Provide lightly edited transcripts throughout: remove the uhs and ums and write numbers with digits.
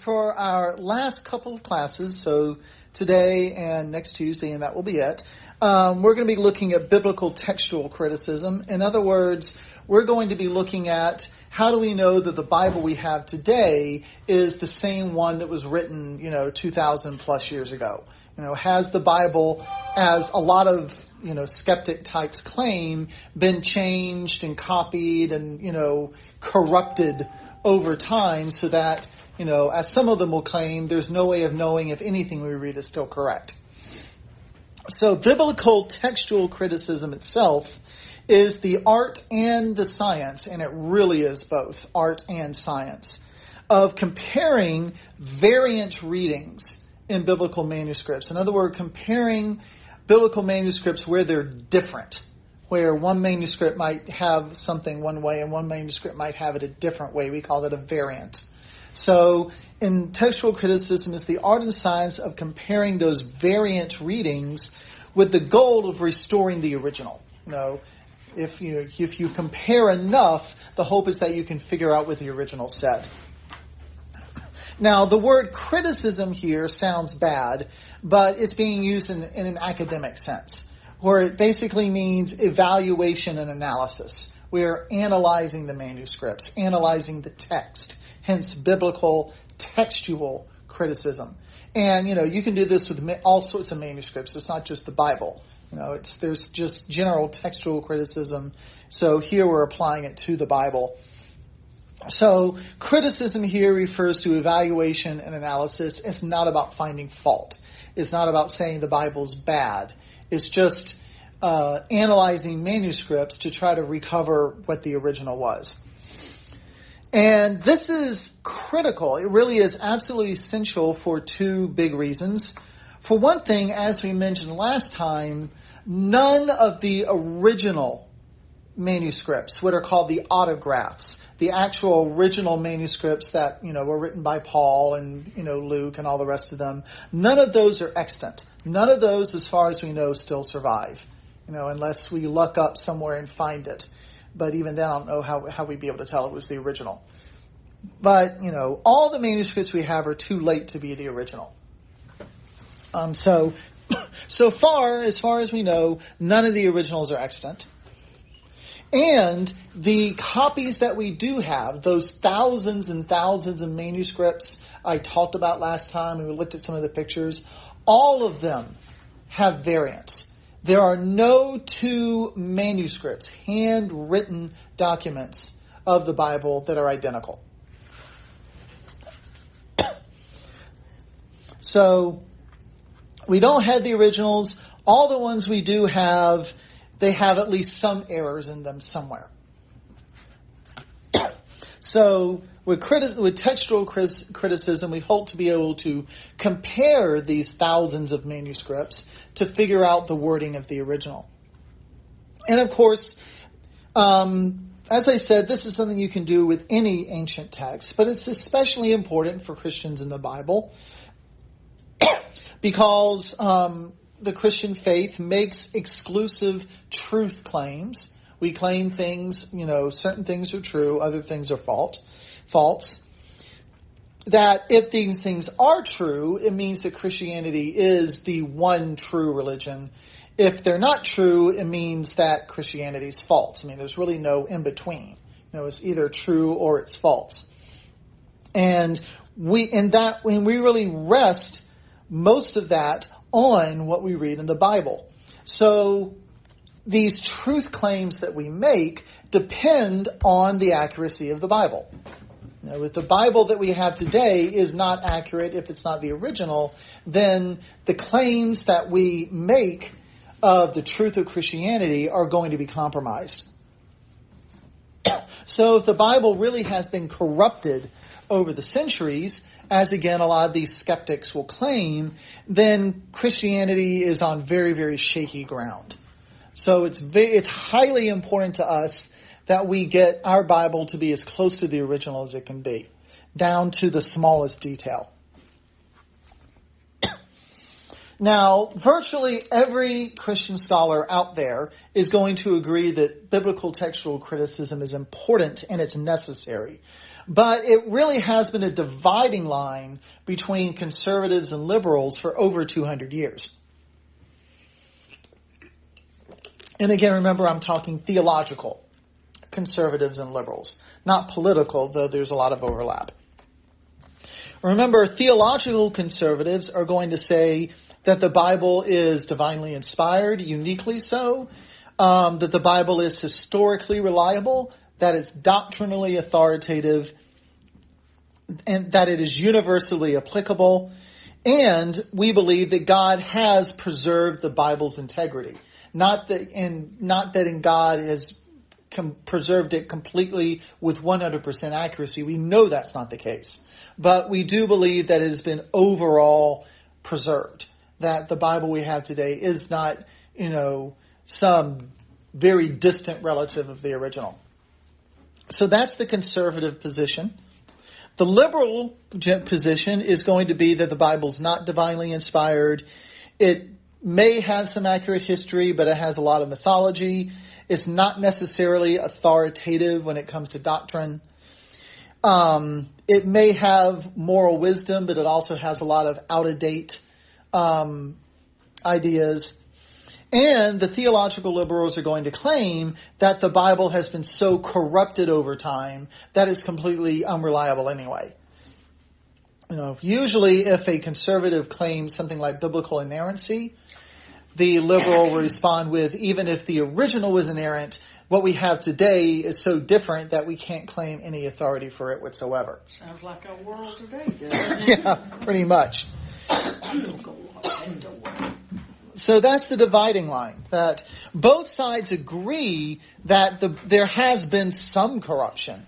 For our last couple of classes, so today and next Tuesday, and that will be it, we're going to be looking at biblical textual criticism. In other words, we're going to be looking at how do we know that the Bible we have today is the same one that was written, 2,000 plus years ago. Has the Bible, as a lot of, skeptic types claim, been changed and copied and, corrupted over time so that, as some of them will claim, there's no way of knowing if anything we read is still correct. So biblical textual criticism itself is the art and the science, and it really is both art and science, of comparing variant readings in biblical manuscripts. In other words, comparing biblical manuscripts where they're different, where one manuscript might have something one way and one manuscript might have it a different way. We call it a variant. So in textual criticism, it's the art and science of comparing those variant readings with the goal of restoring the original. If you compare enough, the hope is that you can figure out what the original said. Now, the word criticism here sounds bad, but it's being used in an academic sense, where it basically means evaluation and analysis. We are analyzing the manuscripts, analyzing the text, hence biblical textual criticism. And, you can do this with all sorts of manuscripts. It's not just the Bible. There's just general textual criticism. So here we're applying it to the Bible. So criticism here refers to evaluation and analysis. It's not about finding fault. It's not about saying the Bible's bad. It's just analyzing manuscripts to try to recover what the original was. And this is critical. It really is absolutely essential for two big reasons. For one thing, as we mentioned last time, none of the original manuscripts, what are called the autographs, the actual original manuscripts that, were written by Paul and, Luke and all the rest of them, none of those are extant. None of those, as far as we know, still survive, unless we look up somewhere and find it. But even then, I don't know how we'd be able to tell it was the original. But, all the manuscripts we have are too late to be the original. So far as we know, none of the originals are extant. And the copies that we do have, those thousands and thousands of manuscripts I talked about last time, and we looked at some of the pictures, all of them have variants. There are no two manuscripts, handwritten documents of the Bible that are identical. So we don't have the originals. All the ones we do have, they have at least some errors in them somewhere. So with textual criticism, we hope to be able to compare these thousands of manuscripts to figure out the wording of the original. And of course, as I said, this is something you can do with any ancient text, but it's especially important for Christians in the Bible because the Christian faith makes exclusive truth claims. We claim things, certain things are true, other things are false. That if these things are true, it means that Christianity is the one true religion. If they're not true, it means that Christianity is false. There's really no in between. It's either true or it's false. And we really rest most of that on what we read in the Bible. So these truth claims that we make depend on the accuracy of the Bible. If the Bible that we have today is not accurate, if it's not the original, then the claims that we make of the truth of Christianity are going to be compromised. So if the Bible really has been corrupted over the centuries, as again a lot of these skeptics will claim, then Christianity is on very, very shaky ground. So it's highly important to us that we get our Bible to be as close to the original as it can be, down to the smallest detail. Now, virtually every Christian scholar out there is going to agree that biblical textual criticism is important and it's necessary. But it really has been a dividing line between conservatives and liberals for over 200 years. And again, remember, I'm talking theological conservatives and liberals, not political, though there's a lot of overlap. Remember, theological conservatives are going to say that the Bible is divinely inspired, uniquely so, that the Bible is historically reliable, that it's doctrinally authoritative, and that it is universally applicable, and we believe that God has preserved the Bible's integrity. Not that in God has preserved it completely with 100% accuracy. We know that's not the case. But we do believe that it has been overall preserved. That the Bible we have today is not, some very distant relative of the original. So that's the conservative position. The liberal position is going to be that the Bible's not divinely inspired. It may have some accurate history, but it has a lot of mythology. It's not necessarily authoritative when it comes to doctrine. It may have moral wisdom, but it also has a lot of out-of-date ideas. And the theological liberals are going to claim that the Bible has been so corrupted over time that it's completely unreliable anyway. Usually if a conservative claims something like biblical inerrancy, the liberal will respond with, even if the original was inerrant, what we have today is so different that we can't claim any authority for it whatsoever. Sounds like our world today, doesn't it? Yeah, pretty much. So that's the dividing line, that both sides agree that there has been some corruption,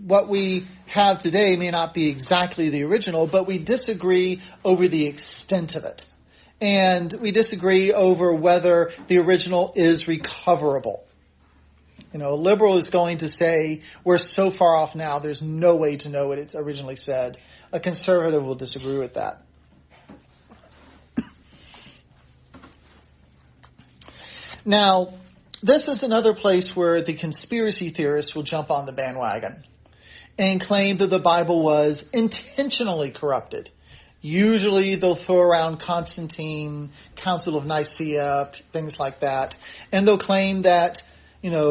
what we have today may not be exactly the original, but we disagree over the extent of it. And we disagree over whether the original is recoverable. A liberal is going to say, we're so far off now, there's no way to know what it's originally said. A conservative will disagree with that. Now, this is another place where the conspiracy theorists will jump on the bandwagon and claim that the Bible was intentionally corrupted. Usually they'll throw around Constantine, Council of Nicaea, things like that. And they'll claim that,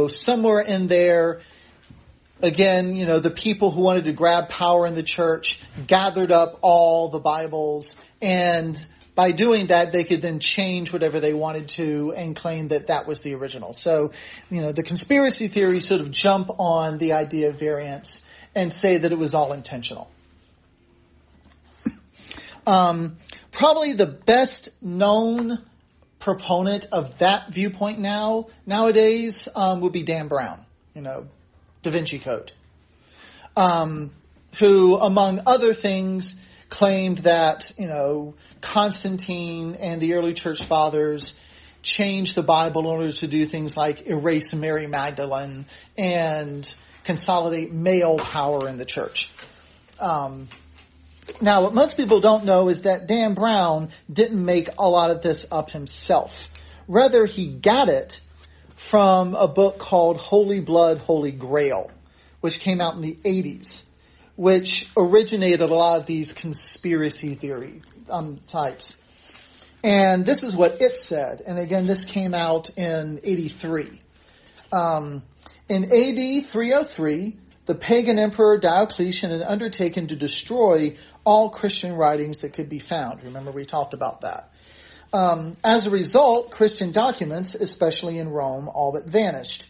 somewhere in there, again, the people who wanted to grab power in the church gathered up all the Bibles, and by doing that, they could then change whatever they wanted to and claim that that was the original. So, the conspiracy theories sort of jump on the idea of variance and say that it was all intentional. Probably the best known proponent of that viewpoint nowadays would be Dan Brown, Da Vinci Code, who, among other things, claimed that, Constantine and the early church fathers changed the Bible in order to do things like erase Mary Magdalene and consolidate male power in the church. Now, what most people don't know is that Dan Brown didn't make a lot of this up himself. Rather, he got it from a book called Holy Blood, Holy Grail, which came out in the 80s, which originated a lot of these conspiracy theory types. And this is what it said. And again, this came out in 83. In AD 303, the pagan emperor Diocletian had undertaken to destroy all Christian writings that could be found. Remember, we talked about that. As a result, Christian documents, especially in Rome, all but vanished.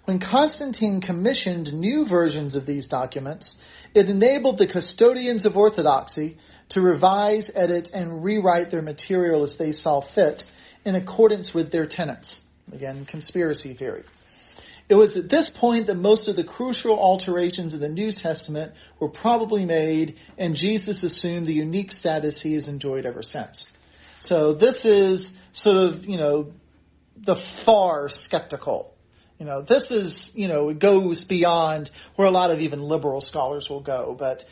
When Constantine commissioned new versions of these documents, it enabled the custodians of orthodoxy to revise, edit, and rewrite their material as they saw fit in accordance with their tenets. Again, conspiracy theory. It was at this point that most of the crucial alterations of the New Testament were probably made, and Jesus assumed the unique status he has enjoyed ever since. So this is sort of, the far skeptical. This is, it goes beyond where a lot of even liberal scholars will go. But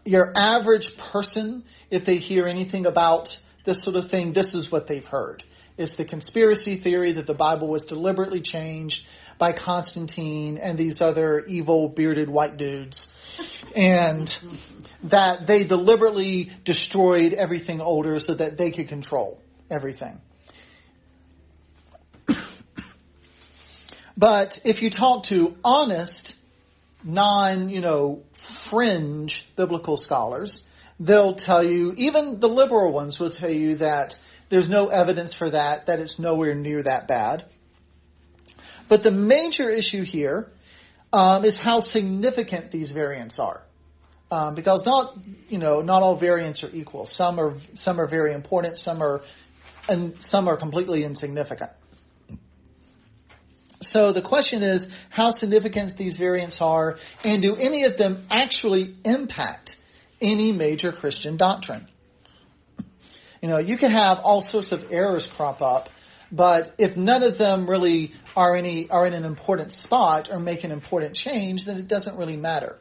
your average person, if they hear anything about this sort of thing, this is what they've heard. It's the conspiracy theory that the Bible was deliberately changed by Constantine and these other evil bearded white dudes, and that they deliberately destroyed everything older so that they could control everything. But if you talk to honest, fringe biblical scholars, they'll tell you, even the liberal ones will tell you that there's no evidence for that it's nowhere near that bad. But the major issue here is how significant these variants are. Because not all variants are equal. Some are very important, some are completely insignificant. So the question is how significant these variants are, and do any of them actually impact any major Christian doctrine? You can have all sorts of errors crop up, but if none of them really are in an important spot or make an important change, then it doesn't really matter.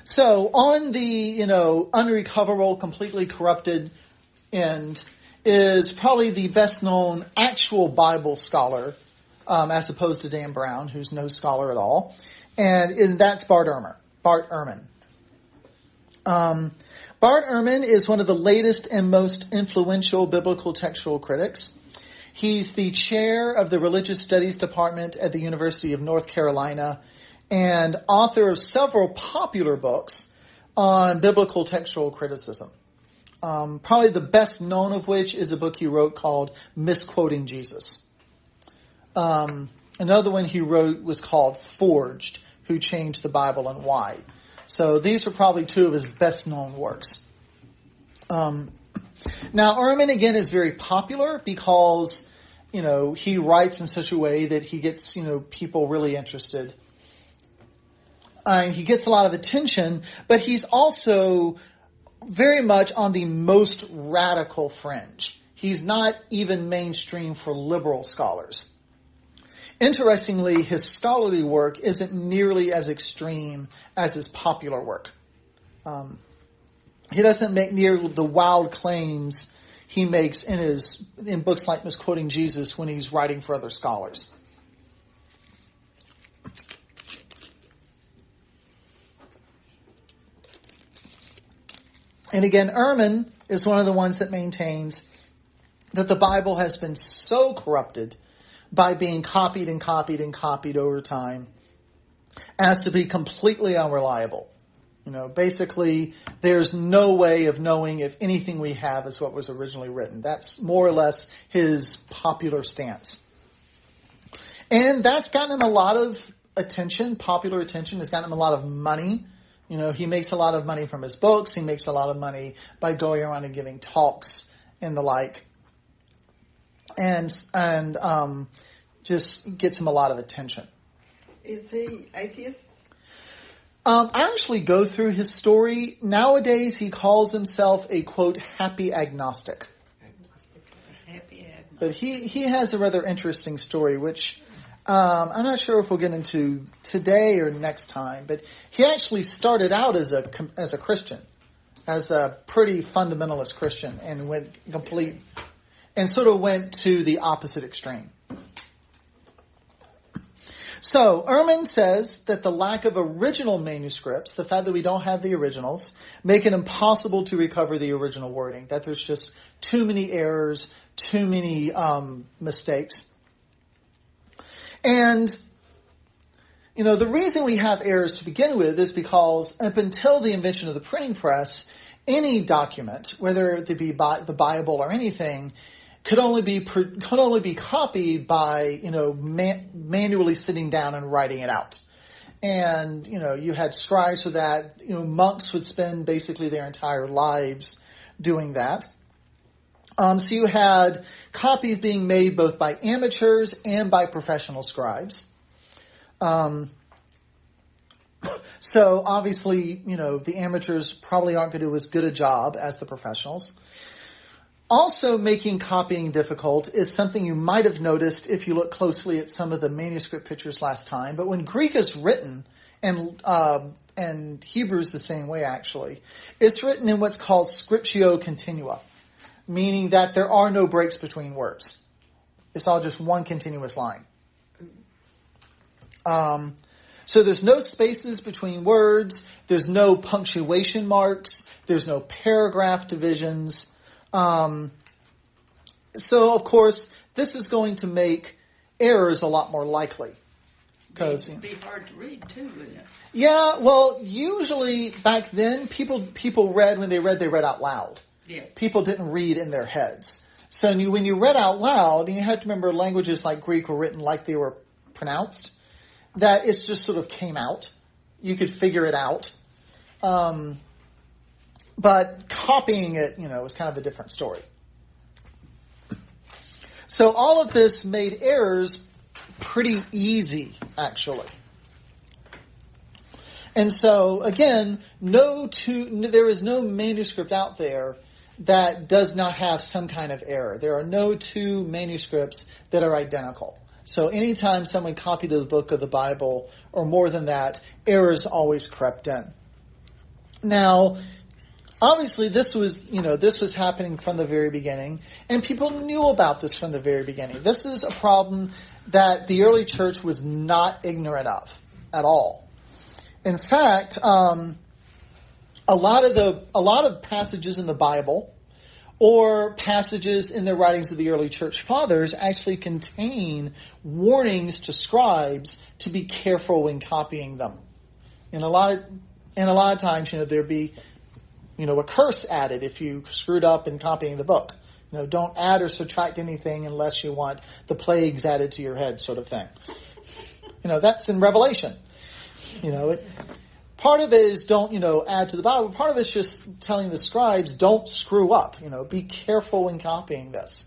So on the unrecoverable, completely corrupted end is probably the best known actual Bible scholar, as opposed to Dan Brown, who's no scholar at all, and that's Bart Ehrman. Bart Ehrman is one of the latest and most influential biblical textual critics. He's the chair of the Religious Studies Department at the University of North Carolina and author of several popular books on biblical textual criticism. Probably the best known of which is a book he wrote called Misquoting Jesus. Another one he wrote was called Forged, Who Changed the Bible and Why. So these are probably two of his best known works. Now Ehrman, again, is very popular because, he writes in such a way that he gets, people really interested. He gets a lot of attention, but he's also very much on the most radical fringe. He's not even mainstream for liberal scholars. Interestingly, his scholarly work isn't nearly as extreme as his popular work. He doesn't make near the wild claims he makes in books like Misquoting Jesus when he's writing for other scholars. And again, Ehrman is one of the ones that maintains that the Bible has been so corrupted by being copied and copied and copied over time as to be completely unreliable. Basically, there's no way of knowing if anything we have is what was originally written. That's more or less his popular stance. And that's gotten him a lot of attention, popular attention. It's gotten him a lot of money. He makes a lot of money from his books. He makes a lot of money by going around and giving talks and the like. And just gets him a lot of attention. Is he atheist? I actually go through his story. Nowadays, he calls himself a, quote, happy agnostic. Happy agnostic. But he has a rather interesting story, which I'm not sure if we'll get into today or next time. But he actually started out as a Christian, as a pretty fundamentalist Christian, and went sort of went to the opposite extreme. So, Ehrman says that the lack of original manuscripts, the fact that we don't have the originals, make it impossible to recover the original wording, that there's just too many errors, too many mistakes. And, the reason we have errors to begin with is because up until the invention of the printing press, any document, whether it be the Bible or anything, could only be copied by manually sitting down and writing it out. And you had scribes for that. Monks would spend basically their entire lives doing that. So you had copies being made both by amateurs and by professional scribes. So obviously, the amateurs probably aren't going to do as good a job as the professionals. Also making copying difficult is something you might have noticed if you look closely at some of the manuscript pictures last time. But when Greek is written, and Hebrew's the same way actually, it's written in what's called scriptio continua, meaning that there are no breaks between words. It's all just one continuous line. So there's no spaces between words. There's no punctuation marks. There's no paragraph divisions. So, of course, this is going to make errors a lot more likely. Because it'd be hard to read, too, wouldn't it? Yeah, well, usually back then, people read, when they read out loud. Yeah. People didn't read in their heads. So when you read out loud, and you have to remember languages like Greek were written like they were pronounced, that it just sort of came out. You could figure it out. But copying it, was kind of a different story. So all of this made errors pretty easy, actually. And so, again, there is no manuscript out there that does not have some kind of error. There are no two manuscripts that are identical. So anytime someone copied the book of the Bible, or more than that, errors always crept in. Now, obviously, this was happening from the very beginning, and people knew about this from the very beginning. This is a problem that the early church was not ignorant of at all. In fact, a lot of passages in the Bible or passages in the writings of the early church fathers actually contain warnings to scribes to be careful when copying them. And a lot of times, there'd be a curse added if you screwed up in copying the book. Don't add or subtract anything unless you want the plagues added to your head, sort of thing. That's in Revelation. Part of it is don't, add to the Bible. Part of it is just telling the scribes, don't screw up. Be careful when copying this.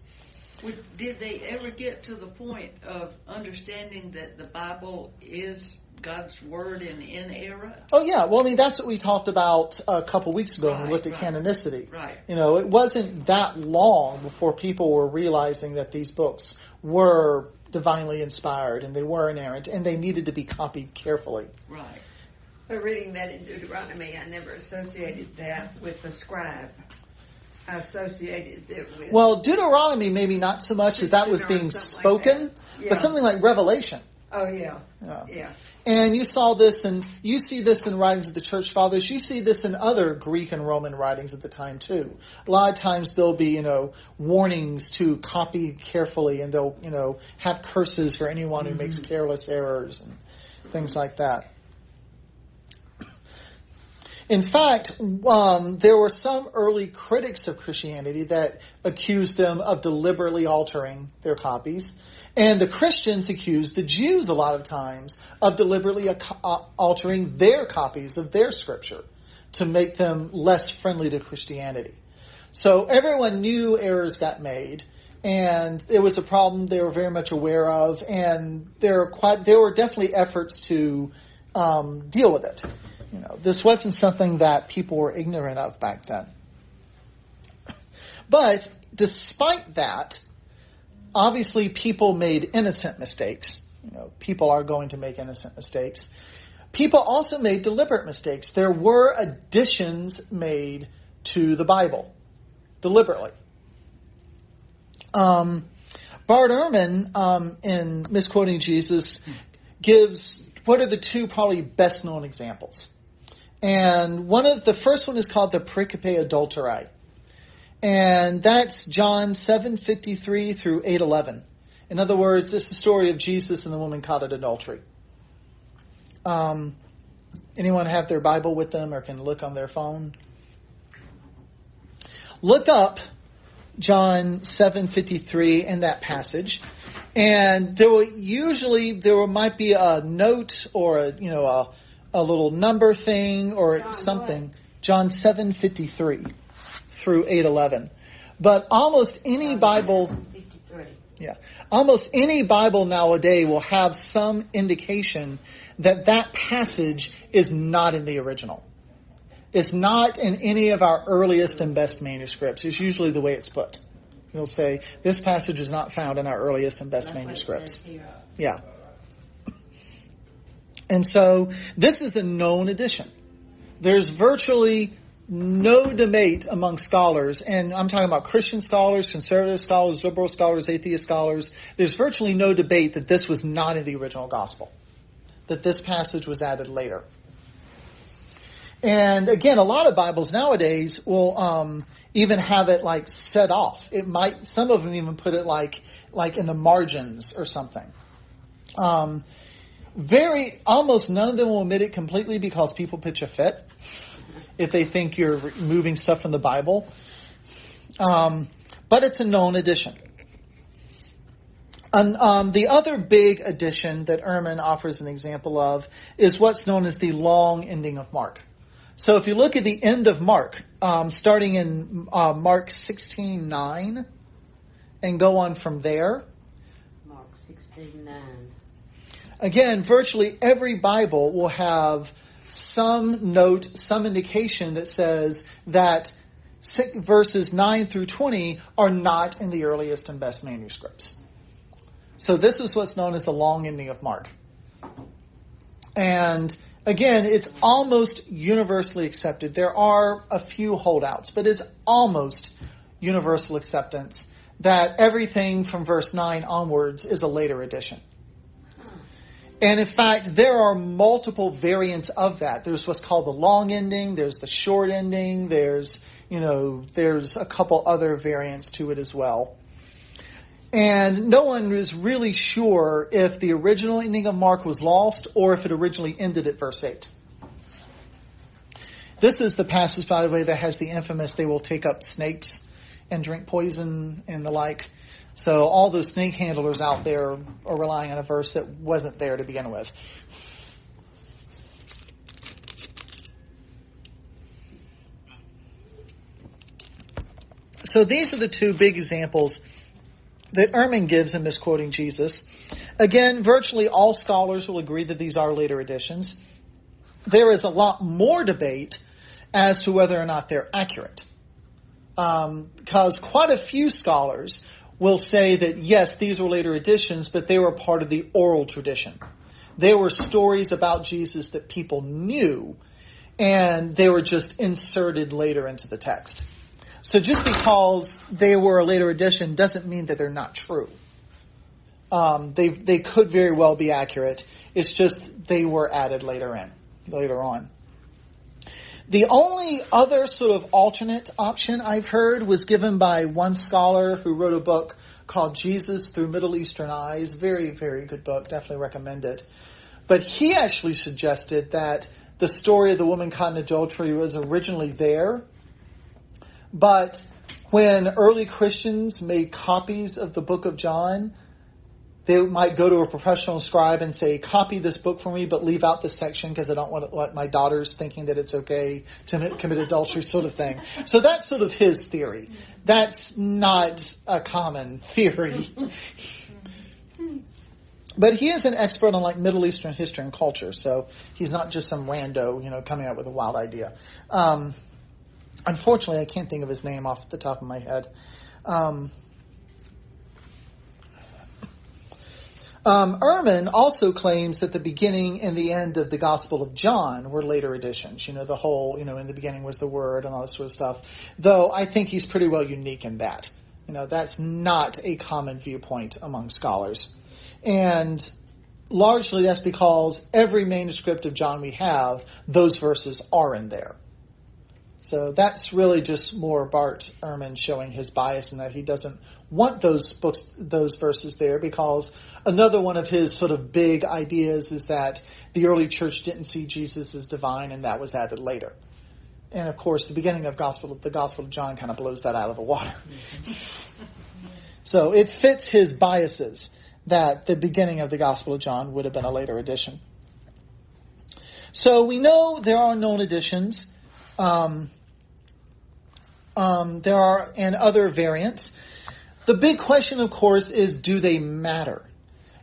Did they ever get to the point of understanding that the Bible is God's Word in inerror? Oh, yeah. Well, that's what we talked about a couple weeks ago when we looked at canonicity. Right. It wasn't that long before people were realizing that these books were divinely inspired and they were inerrant and they needed to be copied carefully. Right. But reading that in Deuteronomy, I never associated that with the scribe. I associated it with... Well, Deuteronomy maybe not so much that was being spoken, but something like Revelation. Oh, yeah. Yeah. And you see this in writings of the church fathers. You see this in other Greek and Roman writings at the time, too. A lot of times there'll be, warnings to copy carefully, and they'll, have curses for anyone who makes careless errors and things like that. In fact, there were some early critics of Christianity that accused them of deliberately altering their copies. And the Christians accused the Jews a lot of times of deliberately altering their copies of their scripture to make them less friendly to Christianity. So everyone knew errors got made, and it was a problem they were very much aware of, and there were definitely efforts to deal with it. This wasn't something that people were ignorant of back then. But despite that, obviously people made innocent mistakes. People are going to make innocent mistakes. People also made deliberate mistakes. There were additions made to the Bible, deliberately. Bart Ehrman, in Misquoting Jesus, gives what are the two probably best known examples. And the first one is called the pericope adulterae. And that's John 7:53 through 8:11. In other words, it's the story of Jesus and the woman caught in adultery. Anyone have their Bible with them or can look on their phone? Look up John 7:53 in that passage, and there might be a note or a little number thing or something. John 7:53 through 8:11. But almost any Bible, almost any Bible nowadays will have some indication that passage is not in the original. It's not in any of our earliest and best manuscripts. It's usually the way it's put. They'll say, this passage is not found in our earliest and best manuscripts. Yeah. And so this is a known addition. There's virtually no debate among scholars, and I'm talking about Christian scholars, conservative scholars, liberal scholars, atheist scholars. There's virtually no debate that this was not in the original gospel, that this passage was added later. And again, a lot of Bibles nowadays will even have it like set off. It might, some of them even put it like in the margins or something. Almost none of them will omit it completely because people pitch a fit if they think you're removing stuff from the Bible. But it's a known addition. And the other big addition that Ehrman offers an example of is what's known as the long ending of Mark. So if you look at the end of Mark, starting in Mark 16:9, and go on from there. Mark 16:9. Again, virtually every Bible will have some note, some indication that says that verses 9 through 20 are not in the earliest and best manuscripts. So this is what's known as the long ending of Mark. And again, it's almost universally accepted. There are a few holdouts, but it's almost universal acceptance that everything from verse 9 onwards is a later addition. And in fact, there are multiple variants of that. There's what's called the long ending, there's the short ending, there's a couple other variants to it as well. And no one is really sure if the original ending of Mark was lost or if it originally ended at verse 8. This is the passage, by the way, that has the infamous, they will take up snakes and drink poison and the like. So all those snake handlers out there are relying on a verse that wasn't there to begin with. So these are the two big examples that Ehrman gives in misquoting Jesus. Again, virtually all scholars will agree that these are later additions. There is a lot more debate as to whether or not they're accurate. Because quite a few scholars will say that, yes, these were later additions, but they were part of the oral tradition. They were stories about Jesus that people knew, and they were just inserted later into the text. So just because they were a later addition doesn't mean that they're not true. They could very well be accurate. It's just they were added later on. The only other sort of alternate option I've heard was given by one scholar who wrote a book called Jesus Through Middle Eastern Eyes. Very, very good book. Definitely recommend it. But he actually suggested that the story of the woman caught in adultery was originally there. But when early Christians made copies of the book of John, they might go to a professional scribe and say, copy this book for me, but leave out this section because I don't want to let my daughters thinking that it's okay to commit adultery sort of thing. So that's sort of his theory. That's not a common theory. But he is an expert on like Middle Eastern history and culture, so he's not just some rando, coming up with a wild idea. Unfortunately, I can't think of his name off the top of my head. Ehrman also claims that the beginning and the end of the Gospel of John were later additions. The whole, in the beginning was the Word and all this sort of stuff. Though I think he's pretty well unique in that. That's not a common viewpoint among scholars. And largely that's because every manuscript of John we have, those verses are in there. So that's really just more Bart Ehrman showing his bias in that he doesn't want those verses there, because another one of his sort of big ideas is that the early church didn't see Jesus as divine, and that was added later. And of course, the beginning of the Gospel of John kind of blows that out of the water. So it fits his biases that the beginning of the Gospel of John would have been a later addition. So we know there are known additions. There are and other variants. The big question, of course, is, do they matter?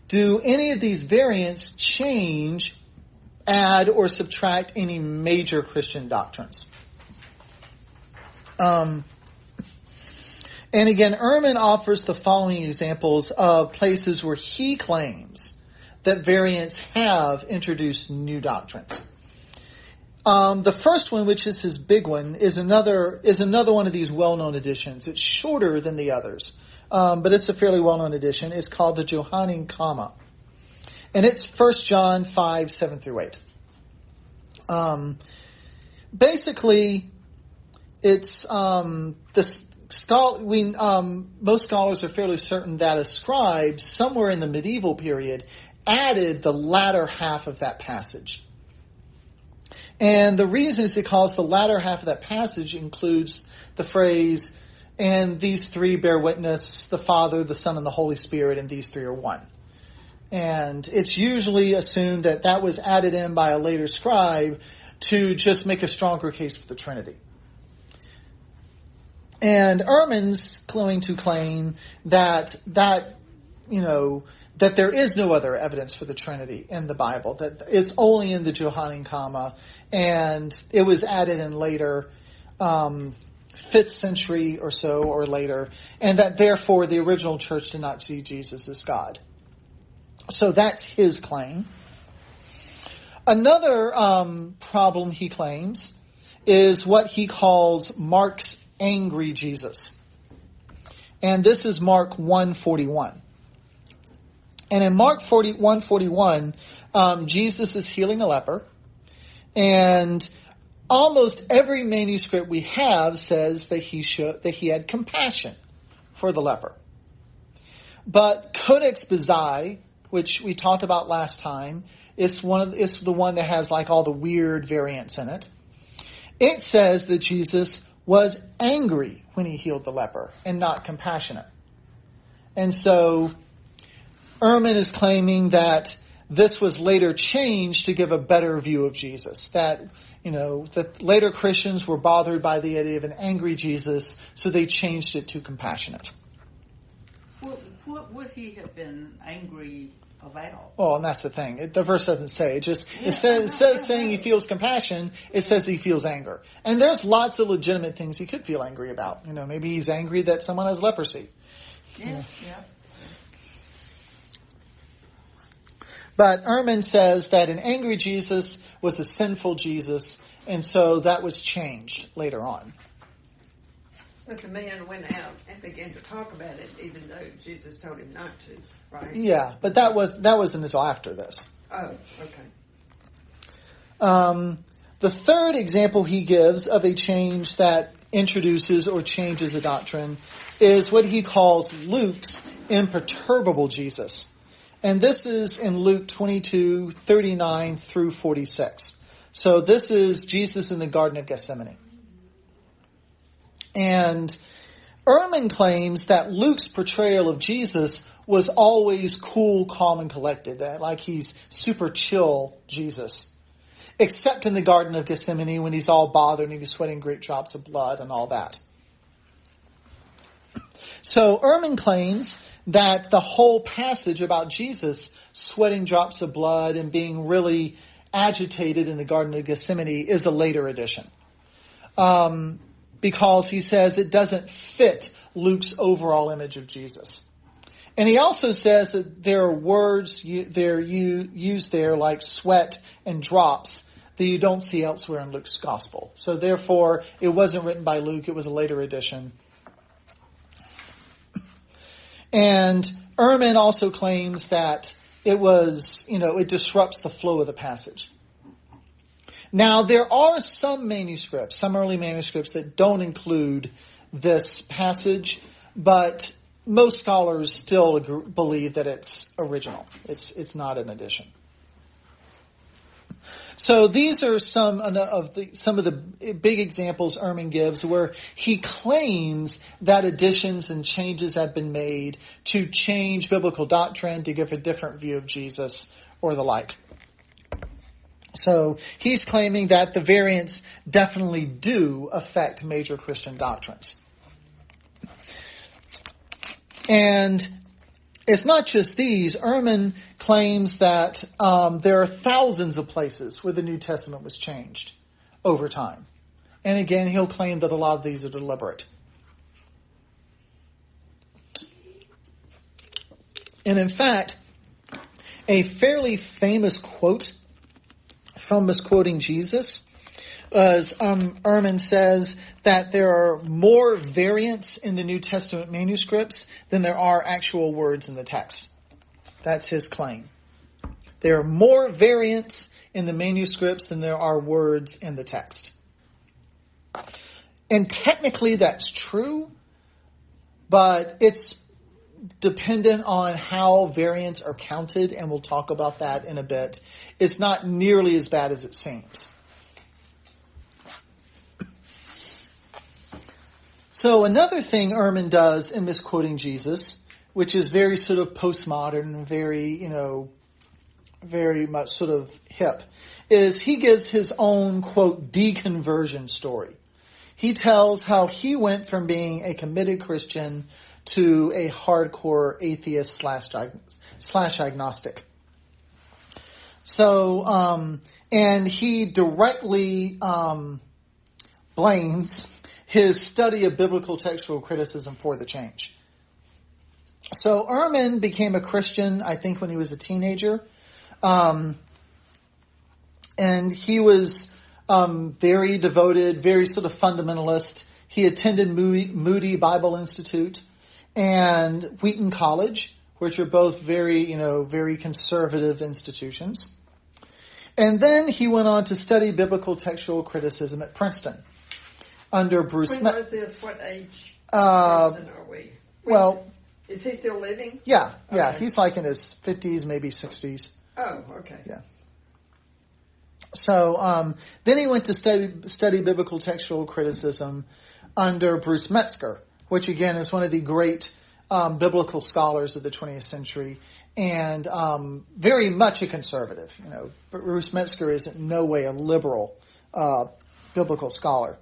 Do any of these variants change, add, or subtract any major Christian doctrines? And again, Ehrman offers the following examples of places where he claims that variants have introduced new doctrines. The first one, which is his big one, is another one of these well-known editions. It's shorter than the others, but it's a fairly well-known edition. It's called the Johannine Comma, and it's 1 John 5, 7 through 8. Basically, it's most scholars are fairly certain that a scribe somewhere in the medieval period added the latter half of that passage. And the reason is because the latter half of that passage includes the phrase, and these three bear witness, the Father, the Son, and the Holy Spirit, and these three are one. And it's usually assumed that that was added in by a later scribe to just make a stronger case for the Trinity. And Ehrman's going to claim that there is no other evidence for the Trinity in the Bible, that it's only in the Johannine Comma, and it was added in later, 5th century or so or later, and that therefore the original church did not see Jesus as God. So that's his claim. Another problem he claims is what he calls Mark's angry Jesus. And this is Mark 1:41. And in Mark 1:41, Jesus is healing a leper. And almost every manuscript we have says that he had compassion for the leper. But Codex Bezae, which we talked about last time, it's the one that has like all the weird variants in it. It says that Jesus was angry when he healed the leper and not compassionate. And so Ehrman is claiming that this was later changed to give a better view of Jesus. That later Christians were bothered by the idea of an angry Jesus, so they changed it to compassionate. What would he have been angry about? Well, and that's the thing. The verse doesn't say. It says saying he feels compassion. It says he feels anger. And there's lots of legitimate things he could feel angry about. Maybe he's angry that someone has leprosy. Yeah. But Ehrman says that an angry Jesus was a sinful Jesus, and so that was changed later on. But the man went out and began to talk about it, even though Jesus told him not to, right? Yeah, but that wasn't until after this. Oh, okay. The third example he gives of a change that introduces or changes a doctrine is what he calls Luke's imperturbable Jesus. And this is in Luke 22:39 through 46. So this is Jesus in the Garden of Gethsemane. And Ehrman claims that Luke's portrayal of Jesus was always cool, calm, and collected. Like he's super chill Jesus. Except in the Garden of Gethsemane when he's all bothered and he's sweating great drops of blood and all that. So Ehrman claims that the whole passage about Jesus sweating drops of blood and being really agitated in the Garden of Gethsemane is a later addition. Because he says it doesn't fit Luke's overall image of Jesus. And he also says that there are words used there like sweat and drops that you don't see elsewhere in Luke's gospel. So therefore, it wasn't written by Luke, it was a later addition. And Ehrman also claims that it disrupts the flow of the passage. Now, there are some early manuscripts that don't include this passage, but most scholars still believe that it's original. It's not an addition. So these are some of the big examples Ehrman gives where he claims that additions and changes have been made to change biblical doctrine, to give a different view of Jesus or the like. So he's claiming that the variants definitely do affect major Christian doctrines. And it's not just these. Ehrman claims that there are thousands of places where the New Testament was changed over time. And again, he'll claim that a lot of these are deliberate. And in fact, a fairly famous quote from misquoting Jesus as Ehrman says, that there are more variants in the New Testament manuscripts than there are actual words in the text. That's his claim. There are more variants in the manuscripts than there are words in the text. And technically that's true, but it's dependent on how variants are counted, and we'll talk about that in a bit. It's not nearly as bad as it seems. So another thing Ehrman does in misquoting Jesus, which is very sort of postmodern, very much sort of hip, is he gives his own, quote, deconversion story. He tells how he went from being a committed Christian to a hardcore atheist slash agnostic. So, and he directly blames his study of biblical textual criticism for the change. So Ehrman became a Christian, I think, when he was a teenager. And he was very devoted, very sort of fundamentalist. He attended Moody Bible Institute and Wheaton College, which are both very, very conservative institutions. And then he went on to study biblical textual criticism at Princeton under Bruce. When was this? What age person are we? Well, is he still living? Yeah. Okay. He's like in his 50s, maybe 60s. Oh, okay. Yeah. So then he went to study biblical textual criticism under Bruce Metzger, which again is one of the great biblical scholars of the 20th century and very much a conservative. But Bruce Metzger is in no way a liberal biblical scholar.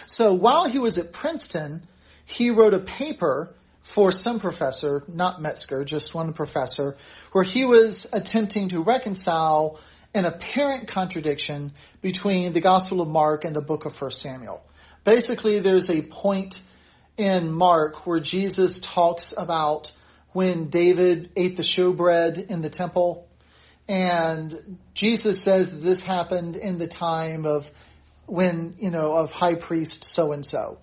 So while he was at Princeton, he wrote a paper for some professor, not Metzger, just one professor, where he was attempting to reconcile an apparent contradiction between the Gospel of Mark and the book of 1 Samuel. Basically, there's a point in Mark where Jesus talks about when David ate the showbread in the temple, and Jesus says that this happened in the time of of high priest so-and-so.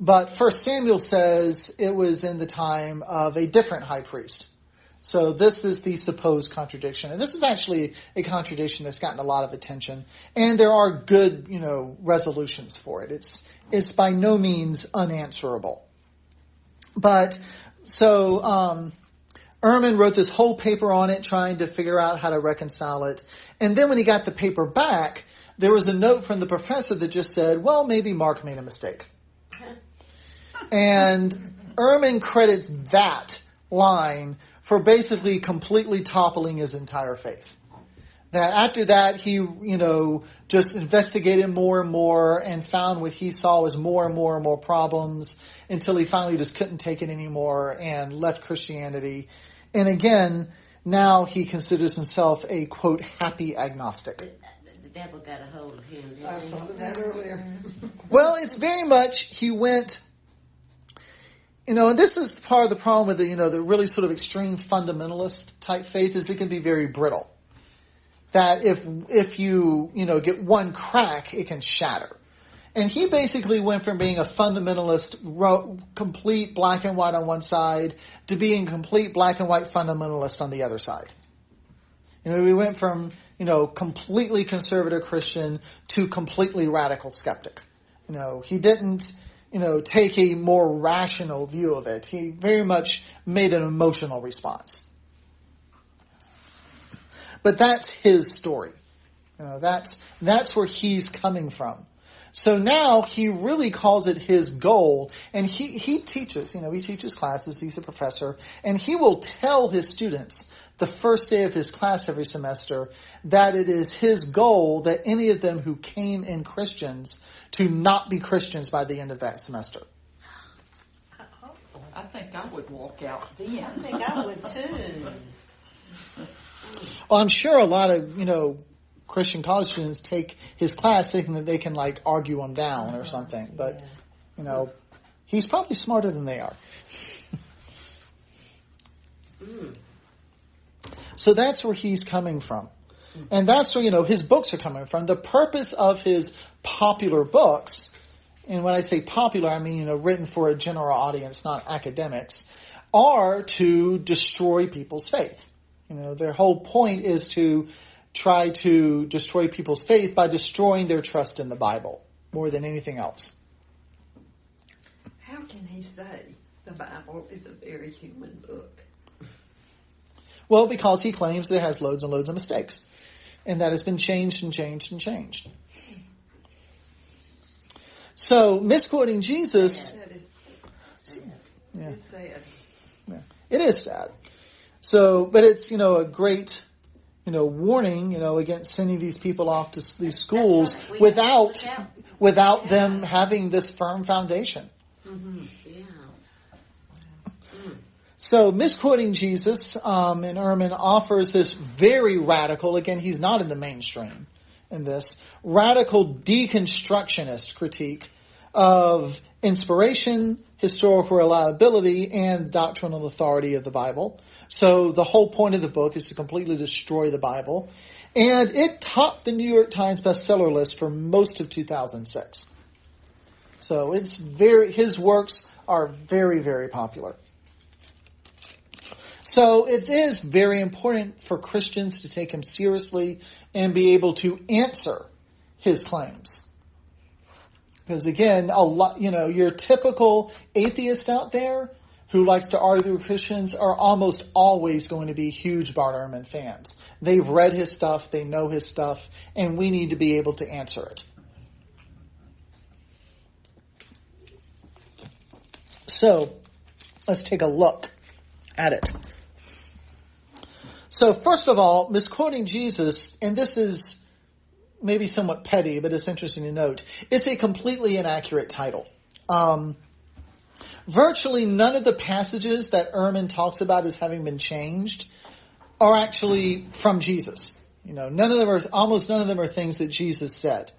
But 1 Samuel says it was in the time of a different high priest. So this is the supposed contradiction. And this is actually a contradiction that's gotten a lot of attention. And there are good, resolutions for it. It's by no means unanswerable. But so Ehrman wrote this whole paper on it, trying to figure out how to reconcile it. And then when he got the paper back, there was a note from the professor that just said, well, maybe Mark made a mistake. And Ehrman credits that line for basically completely toppling his entire faith. That after that, he, just investigated more and more and found what he saw as more and more and more problems until he finally just couldn't take it anymore and left Christianity. And again, now he considers himself a, quote, happy agnostic. The devil got a hold of him. I thought of that earlier. Well, it's very much, he went... and this is part of the problem with the really sort of extreme fundamentalist type faith is it can be very brittle. That if you get one crack, it can shatter. And he basically went from being a fundamentalist, complete black and white on one side, to being complete black and white fundamentalist on the other side. We went from completely conservative Christian to completely radical skeptic. He didn't take a more rational view of it. He very much made an emotional response. But that's his story. That's where he's coming from. So now he really calls it his goal, and he teaches, he teaches classes, he's a professor, and he will tell his students the first day of his class every semester that it is his goal that any of them who came in Christians to not be Christians by the end of that semester. I think I would walk out then. I think I would too. Well, I'm sure a lot of, Christian college students take his class thinking that they can, argue him down or something. But, he's probably smarter than they are. So that's where he's coming from. And that's where, his books are coming from. The purpose of his popular books, and when I say popular, I mean, written for a general audience, not academics, are to destroy people's faith. Their whole point is to try to destroy people's faith by destroying their trust in the Bible more than anything else. How can he say the Bible is a very human book? Well, because he claims that it has loads and loads of mistakes. And that has been changed and changed and changed. So, misquoting Jesus... It's sad. Yeah. It is sad. So, but it's, a great, warning, against sending these people off to these schools without them having this firm foundation. Mm-hmm. Yeah. So, misquoting Jesus, and Ehrman offers this very radical, again, he's not in the mainstream in this, radical deconstructionist critique of inspiration, historical reliability, and doctrinal authority of the Bible. So the whole point of the book is to completely destroy the Bible. And it topped the New York Times bestseller list for most of 2006. So his works are very, very popular. So it is very important for Christians to take him seriously and be able to answer his claims. Because again, your typical atheist out there who likes to argue with Christians are almost always going to be huge Bart Ehrman fans. They've read his stuff, they know his stuff, and we need to be able to answer it. So, let's take a look at it. So, first of all, misquoting Jesus, and this is maybe somewhat petty, but it's interesting to note, it's a completely inaccurate title. Virtually none of the passages that Ehrman talks about as having been changed are actually from Jesus. Almost none of them are things that Jesus said.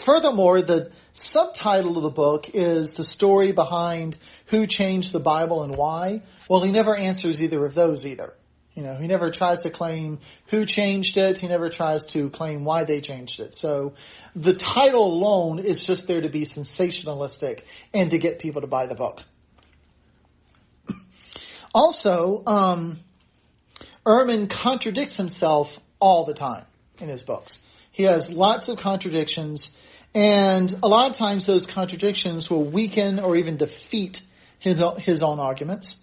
Furthermore, the subtitle of the book is the story behind who changed the Bible and why. Well, he never answers either of those either. He never tries to claim who changed it. He never tries to claim why they changed it. So the title alone is just there to be sensationalistic and to get people to buy the book. Also, Ehrman contradicts himself all the time in his books. He has lots of contradictions, and a lot of times those contradictions will weaken or even defeat his own arguments.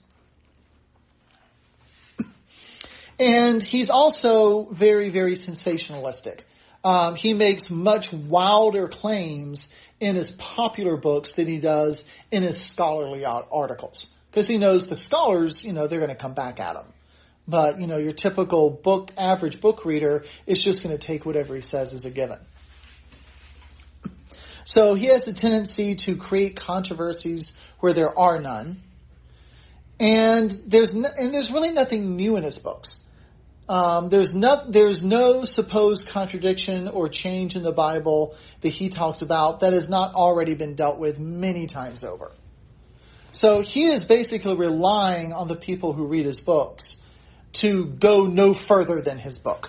And he's also very, very sensationalistic. He makes much wilder claims in his popular books than he does in his scholarly articles. Because he knows the scholars, they're going to come back at him. But, your typical average book reader is just going to take whatever he says as a given. So he has the tendency to create controversies where there are none. And there's really nothing new in his books. There's no supposed contradiction or change in the Bible that he talks about that has not already been dealt with many times over. So he is basically relying on the people who read his books to go no further than his book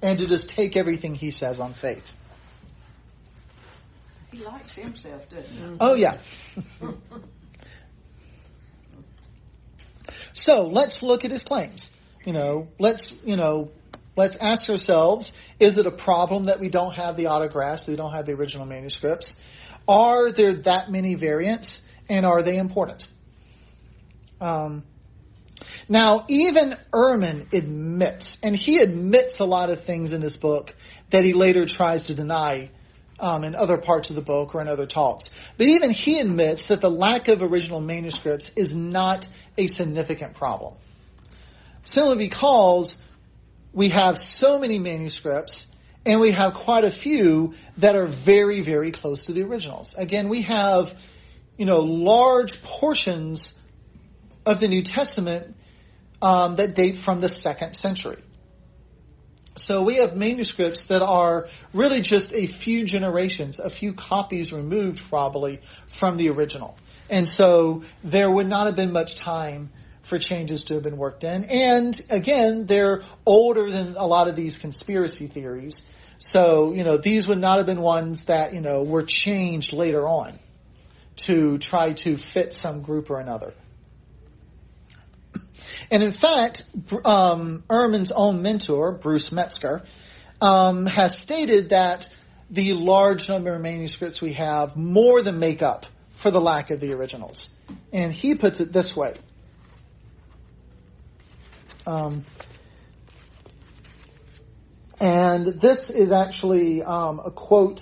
and to just take everything he says on faith. He likes himself, doesn't he? Oh, yeah. So let's look at his claims. Let's ask ourselves, is it a problem that we don't have the autographs, that we don't have the original manuscripts? Are there that many variants, and are they important? Now, even Ehrman admits, and he admits a lot of things in this book that he later tries to deny in other parts of the book or in other talks. But even he admits that the lack of original manuscripts is not a significant problem. Simply because we have so many manuscripts and we have quite a few that are very, very close to the originals. Again, we have, large portions of the New Testament that date from the 2nd century. So we have manuscripts that are really just a few generations, a few copies removed probably from the original. And so there would not have been much time for changes to have been worked in. And again, they're older than a lot of these conspiracy theories. So, these would not have been ones that, were changed later on to try to fit some group or another. And in fact, Ehrman's own mentor, Bruce Metzger, has stated that the large number of manuscripts we have more than make up for the lack of the originals. And he puts it this way. And this is actually a quote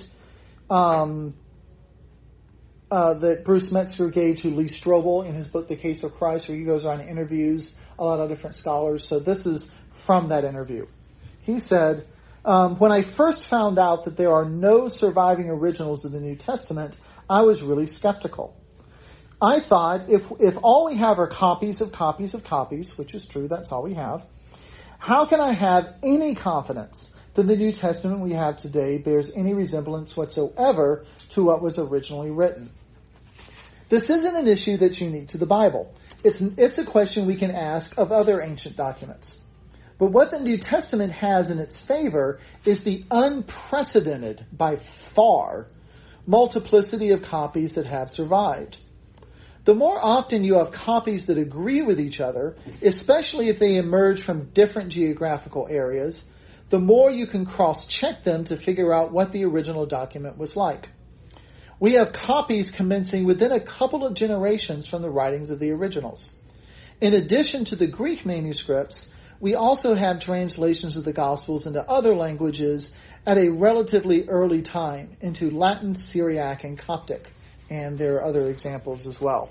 that Bruce Metzger gave to Lee Strobel in his book, The Case of Christ, where he goes around and interviews a lot of different scholars. So this is from that interview. He said, when I first found out that there are no surviving originals of the New Testament, I was really skeptical. I thought, if all we have are copies of copies of copies, which is true, that's all we have, how can I have any confidence that the New Testament we have today bears any resemblance whatsoever to what was originally written? This isn't an issue that's unique to the Bible. It's a question we can ask of other ancient documents. But what the New Testament has in its favor is the unprecedented, by far, multiplicity of copies that have survived. The more often you have copies that agree with each other, especially if they emerge from different geographical areas, the more you can cross-check them to figure out what the original document was like. We have copies commencing within a couple of generations from the writings of the originals. In addition to the Greek manuscripts, we also have translations of the Gospels into other languages at a relatively early time, into Latin, Syriac, and Coptic. And there are other examples as well.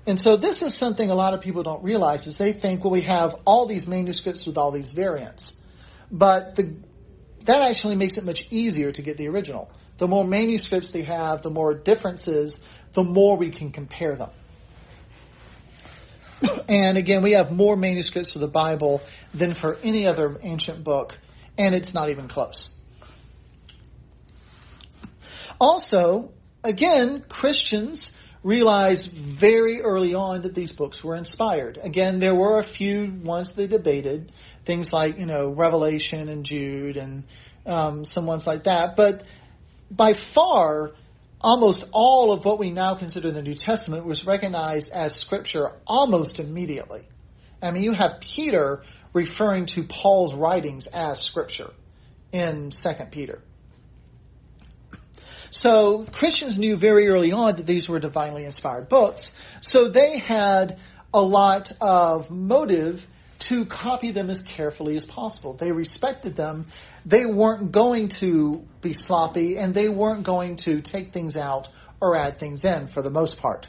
And so this is something a lot of people don't realize, is they think, well, we have all these manuscripts with all these variants. But that actually makes it much easier to get the original. The more manuscripts they have, the more differences, the more we can compare them. And again, we have more manuscripts of the Bible than for any other ancient book, and it's not even close. Also, again, Christians realized very early on that these books were inspired. Again, there were a few ones they debated, things like, Revelation and Jude and some ones like that. But by far, almost all of what we now consider the New Testament was recognized as Scripture almost immediately. I mean, you have Peter referring to Paul's writings as Scripture in 2 Peter. So Christians knew very early on that these were divinely inspired books, so they had a lot of motive to copy them as carefully as possible. They respected them. They weren't going to be sloppy, and they weren't going to take things out or add things in for the most part.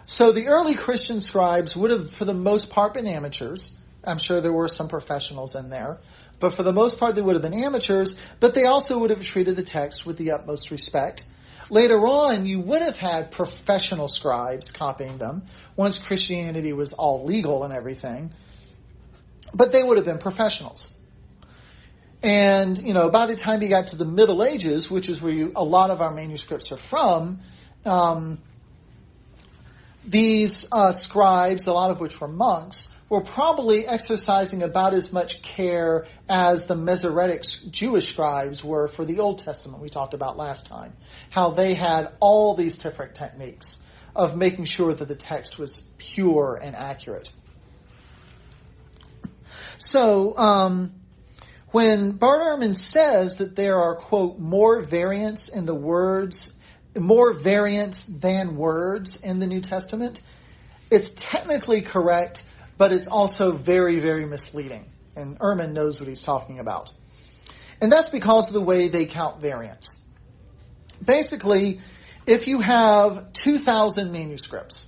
So the early Christian scribes would have, for the most part, been amateurs. I'm sure there were some professionals in there. But for the most part, they would have been amateurs, but they also would have treated the text with the utmost respect. Later on, you would have had professional scribes copying them, once Christianity was all legal and everything. But they would have been professionals. And, by the time you got to the Middle Ages, which is where a lot of our manuscripts are from, these scribes, a lot of which were monks, were probably exercising about as much care as the Masoretic Jewish scribes were for the Old Testament we talked about last time. How they had all these different techniques of making sure that the text was pure and accurate. So, when Bart Ehrman says that there are, quote, more variants in the words, more variants than words in the New Testament, it's technically correct, but it's also very, very misleading. And Ehrman knows what he's talking about. And that's because of the way they count variants. Basically, if you have 2,000 manuscripts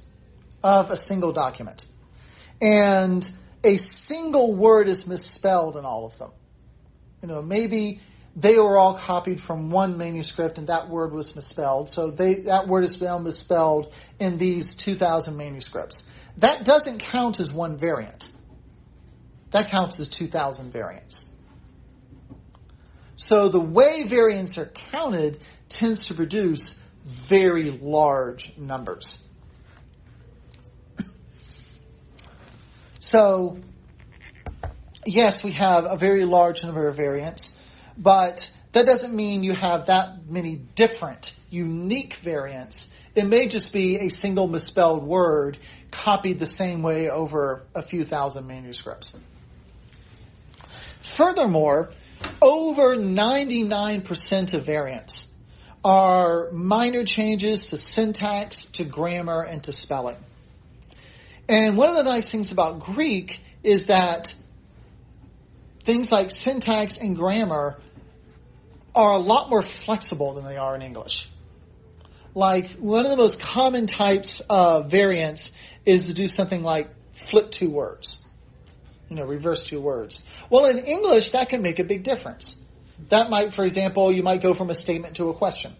of a single document, and a single word is misspelled in all of them, maybe they were all copied from one manuscript and that word was misspelled, so that word is misspelled in these 2,000 manuscripts. That doesn't count as one variant. That counts as 2,000 variants. So the way variants are counted tends to produce very large numbers. So, yes, we have a very large number of variants, but that doesn't mean you have that many different, unique variants. It may just be a single misspelled word copied the same way over a few thousand manuscripts. Furthermore, over 99% of variants are minor changes to syntax, to grammar, and to spelling. And one of the nice things about Greek is that things like syntax and grammar are a lot more flexible than they are in English. Like, one of the most common types of variants is to do something like flip two words. Reverse two words. Well, in English, that can make a big difference. That might, for example, you might go from a statement to a question.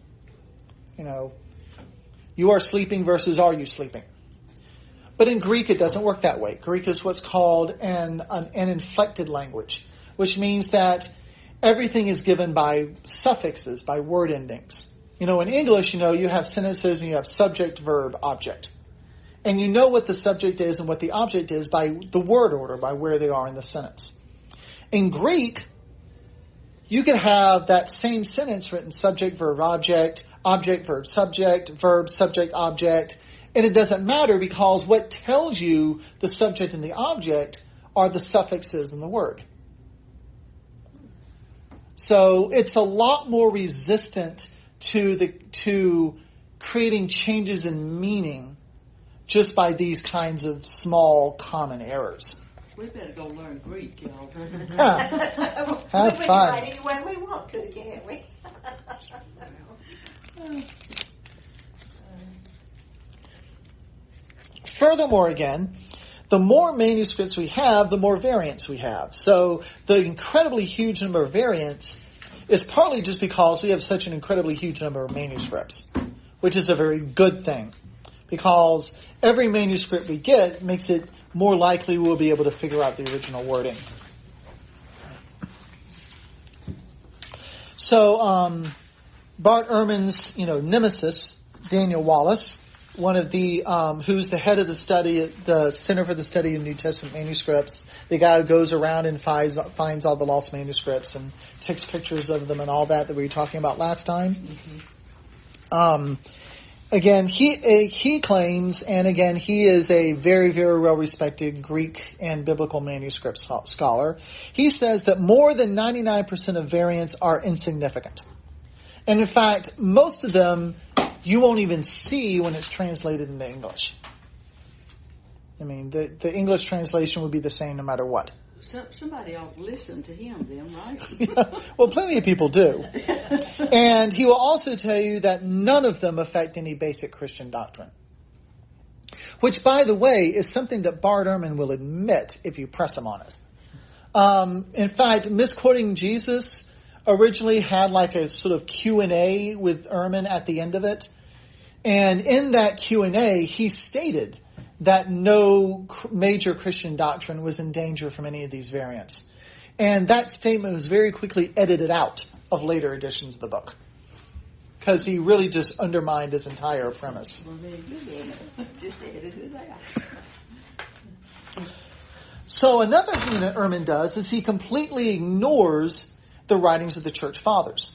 You are sleeping versus are you sleeping? But in Greek, it doesn't work that way. Greek is what's called an inflected language, which means that everything is given by suffixes, by word endings. In English, you have sentences and you have subject, verb, object. And you know what the subject is and what the object is by the word order, by where they are in the sentence. In Greek, you could have that same sentence written subject, verb, object, verb, subject, object, and it doesn't matter because what tells you the subject and the object are the suffixes in the word. So it's a lot more resistant to creating changes in meaning just by these kinds of small common errors. We better go learn Greek, y'all. Have we can fun. write any way we want to, can't we? Furthermore, again, the more manuscripts we have, the more variants we have. So the incredibly huge number of variants is partly just because we have such an incredibly huge number of manuscripts, which is a very good thing, because every manuscript we get makes it more likely we'll be able to figure out the original wording. So Bart Ehrman's nemesis, Daniel Wallace, one of the who's the head of the study at the Center for the Study of New Testament Manuscripts, the guy who goes around and finds all the lost manuscripts and takes pictures of them and all that we were talking about last time. Mm-hmm. Again, he claims, and again, he is a very, very well-respected Greek and biblical manuscript scholar. He says that more than 99% of variants are insignificant. And in fact, most of them you won't even see when it's translated into English. I mean, the English translation would be the same no matter what. Somebody ought to listen to him then, right? Yeah, well, plenty of people do. And he will also tell you that none of them affect any basic Christian doctrine. Which, by the way, is something that Bart Ehrman will admit if you press him on it. In fact, misquoting Jesus originally had like a sort of Q&A with Ehrman at the end of it. And in that Q&A, he stated that no major Christian doctrine was in danger from any of these variants. And that statement was very quickly edited out of later editions of the book, because he really just undermined his entire premise. So another thing that Ehrman does is he completely ignores the writings of the church fathers.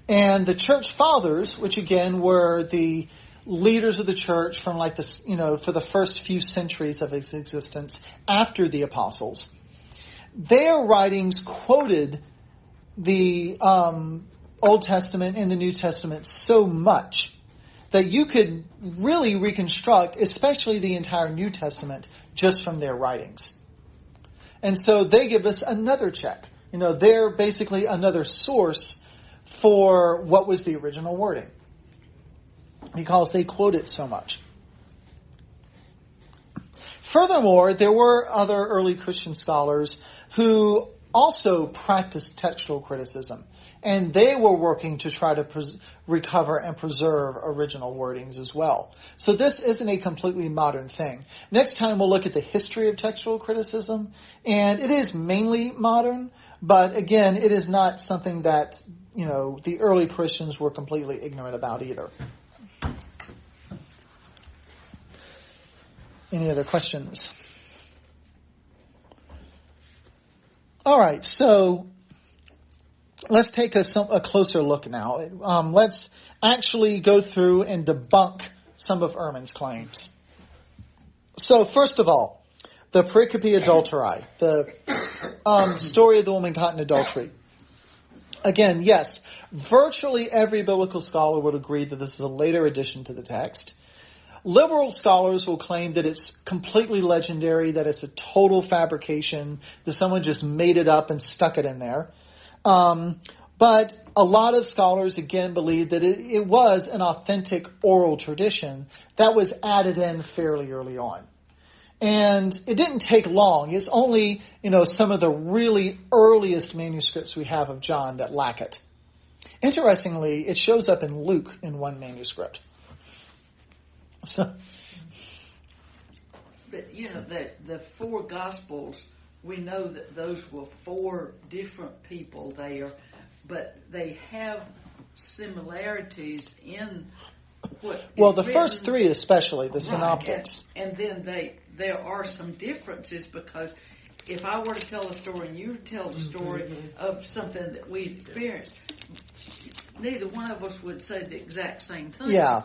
And the church fathers, which again were the leaders of the church from for the first few centuries of its existence after the apostles, their writings quoted the Old Testament and the New Testament so much that you could really reconstruct, especially the entire New Testament, just from their writings. And so they give us another check. They're basically another source for what was the original wording, because they quote it so much. Furthermore, there were other early Christian scholars who also practiced textual criticism, and they were working to try to recover and preserve original wordings as well. So this isn't a completely modern thing. Next time we'll look at the history of textual criticism, and it is mainly modern, but again, it is not something that the early Christians were completely ignorant about either. Any other questions? All right, so let's take a closer look now. Let's actually go through and debunk some of Ehrman's claims. So first of all, the pericope adulteri, the story of the woman caught in adultery. Again, yes, virtually every biblical scholar would agree that this is a later addition to the text. Liberal scholars will claim that it's completely legendary, that it's a total fabrication, that someone just made it up and stuck it in there. But a lot of scholars, again, believe that it was an authentic oral tradition that was added in fairly early on. And it didn't take long. It's only, some of the really earliest manuscripts we have of John that lack it. Interestingly, it shows up in Luke in one manuscript. So, but the four Gospels, we know that those were four different people there, but they have similarities in what. Well, the first three especially, the synoptics, and then there are some differences, because if I were to tell a story and you tell the story of something that we experienced, neither one of us would say the exact same thing. Yeah.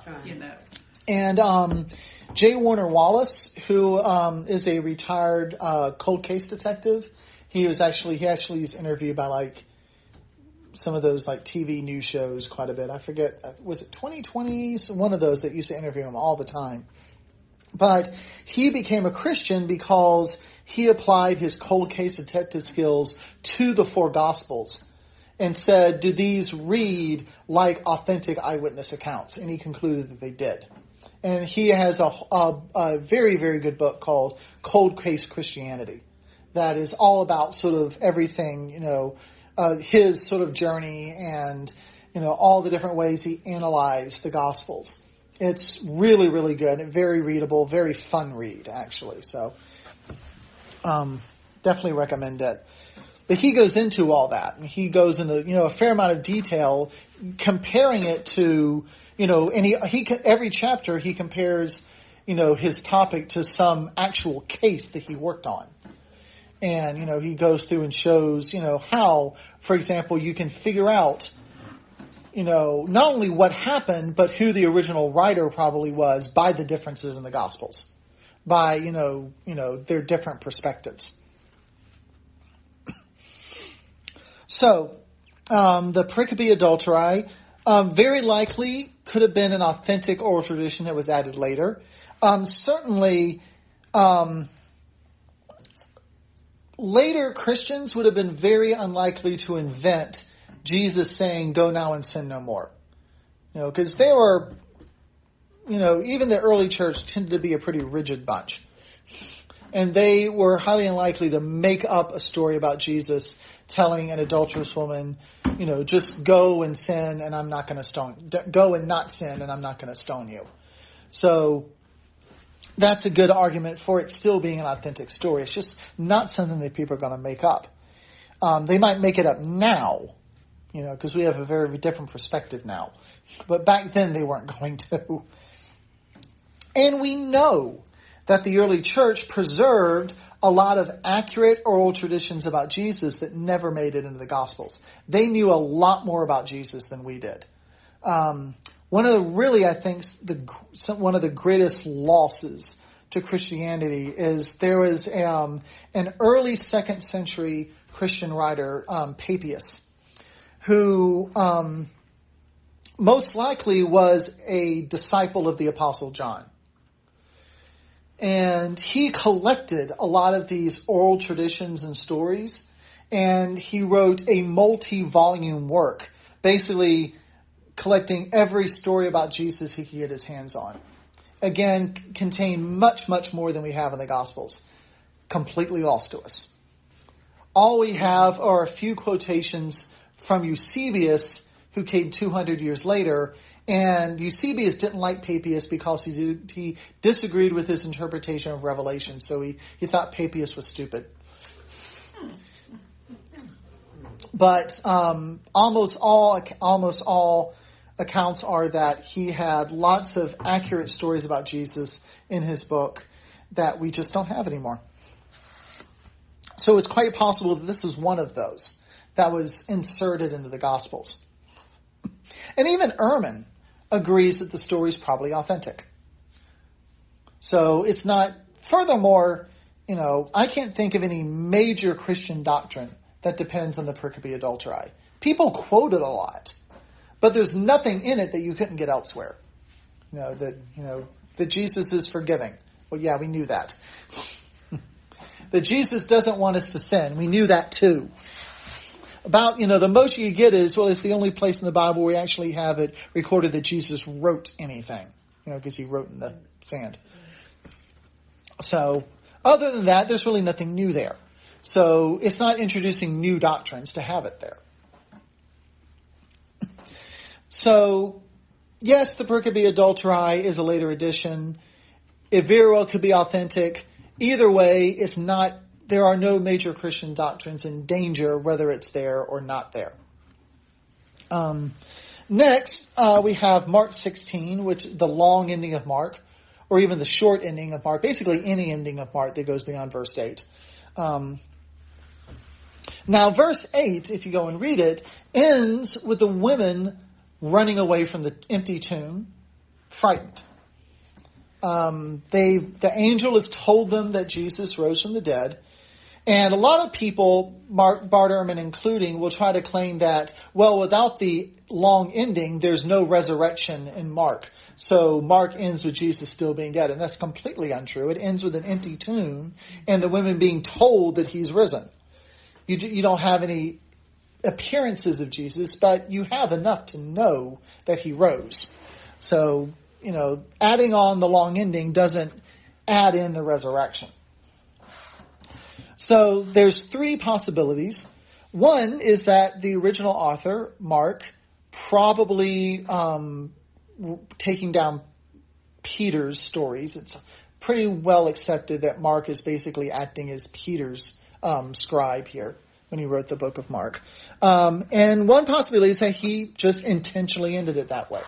And J. Warner Wallace, who is a retired cold case detective, he actually is interviewed by some of those TV news shows quite a bit. I forget, was it 2020? One of those that used to interview him all the time. But he became a Christian because he applied his cold case detective skills to the four Gospels and said, do these read like authentic eyewitness accounts? And he concluded that they did. And he has a very, very good book called Cold Case Christianity that is all about sort of everything, his sort of journey and, all the different ways he analyzed the Gospels. It's really, really good and very readable, very fun read, actually. So definitely recommend it. But he goes into all that. And he goes into, a fair amount of detail comparing it to, and every chapter he compares, his topic to some actual case that he worked on. And, he goes through and shows, how, for example, you can figure out, not only what happened, but who the original writer probably was by the differences in the Gospels, by, their different perspectives. So, the pericope adulteri very likely could have been an authentic oral tradition that was added later. Certainly, later Christians would have been very unlikely to invent Jesus saying, "Go now and sin no more." Because they were, even the early church tended to be a pretty rigid bunch. And they were highly unlikely to make up a story about Jesus telling an adulterous woman, just go and sin and I'm not going to go and not sin and I'm not going to stone you. So that's a good argument for it still being an authentic story. It's just not something that people are going to make up. They might make it up now, because we have a very different perspective now. But back then they weren't going to. And we know that the early church preserved a lot of accurate oral traditions about Jesus that never made it into the Gospels. They knew a lot more about Jesus than we did. One of the greatest losses to Christianity is there was an early 2nd century Christian writer, Papias, who most likely was a disciple of the Apostle John. And he collected a lot of these oral traditions and stories, and he wrote a multi-volume work, basically collecting every story about Jesus he could get his hands on. Again, contained much, much more than we have in the Gospels. Completely lost to us. All we have are a few quotations from Eusebius, who came 200 years later. And Eusebius didn't like Papias because he disagreed with his interpretation of Revelation. So he thought Papias was stupid. But almost all accounts are that he had lots of accurate stories about Jesus in his book. that we just don't have anymore. So it's quite possible that this is one of those that was inserted into the Gospels. And even Ehrman agrees that the story is probably authentic. So it's not, furthermore, I can't think of any major Christian doctrine that depends on the pericope adulterae. People quote it a lot, but there's nothing in it that you couldn't get elsewhere. That Jesus is forgiving. Well, yeah, we knew that. That Jesus doesn't want us to sin. We knew that too. About, the most you get is, well, it's the only place in the Bible where we actually have it recorded that Jesus wrote anything. Because he wrote in the sand. So, other than that, there's really nothing new there. So, it's not introducing new doctrines to have it there. So, yes, the pericope adulterae is a later addition. It very well could be authentic. Either way, it's not. There are no major Christian doctrines in danger, whether it's there or not there. Next, we have Mark 16, which the long ending of Mark, or even the short ending of Mark, basically any ending of Mark that goes beyond verse 8. Now, verse 8, if you go and read it, ends with the women running away from the empty tomb, frightened. The angel has told them that Jesus rose from the dead. And a lot of people, Bart Ehrman including, will try to claim that, well, without the long ending, there's no resurrection in Mark. So Mark ends with Jesus still being dead. And that's completely untrue. It ends with an empty tomb and the women being told that he's risen. You don't have any appearances of Jesus, but you have enough to know that he rose. So, adding on the long ending doesn't add in the resurrection. So there's three possibilities. One is that the original author, Mark, probably taking down Peter's stories. It's pretty well accepted that Mark is basically acting as Peter's scribe here when he wrote the book of Mark. And one possibility is that he just intentionally ended it that way.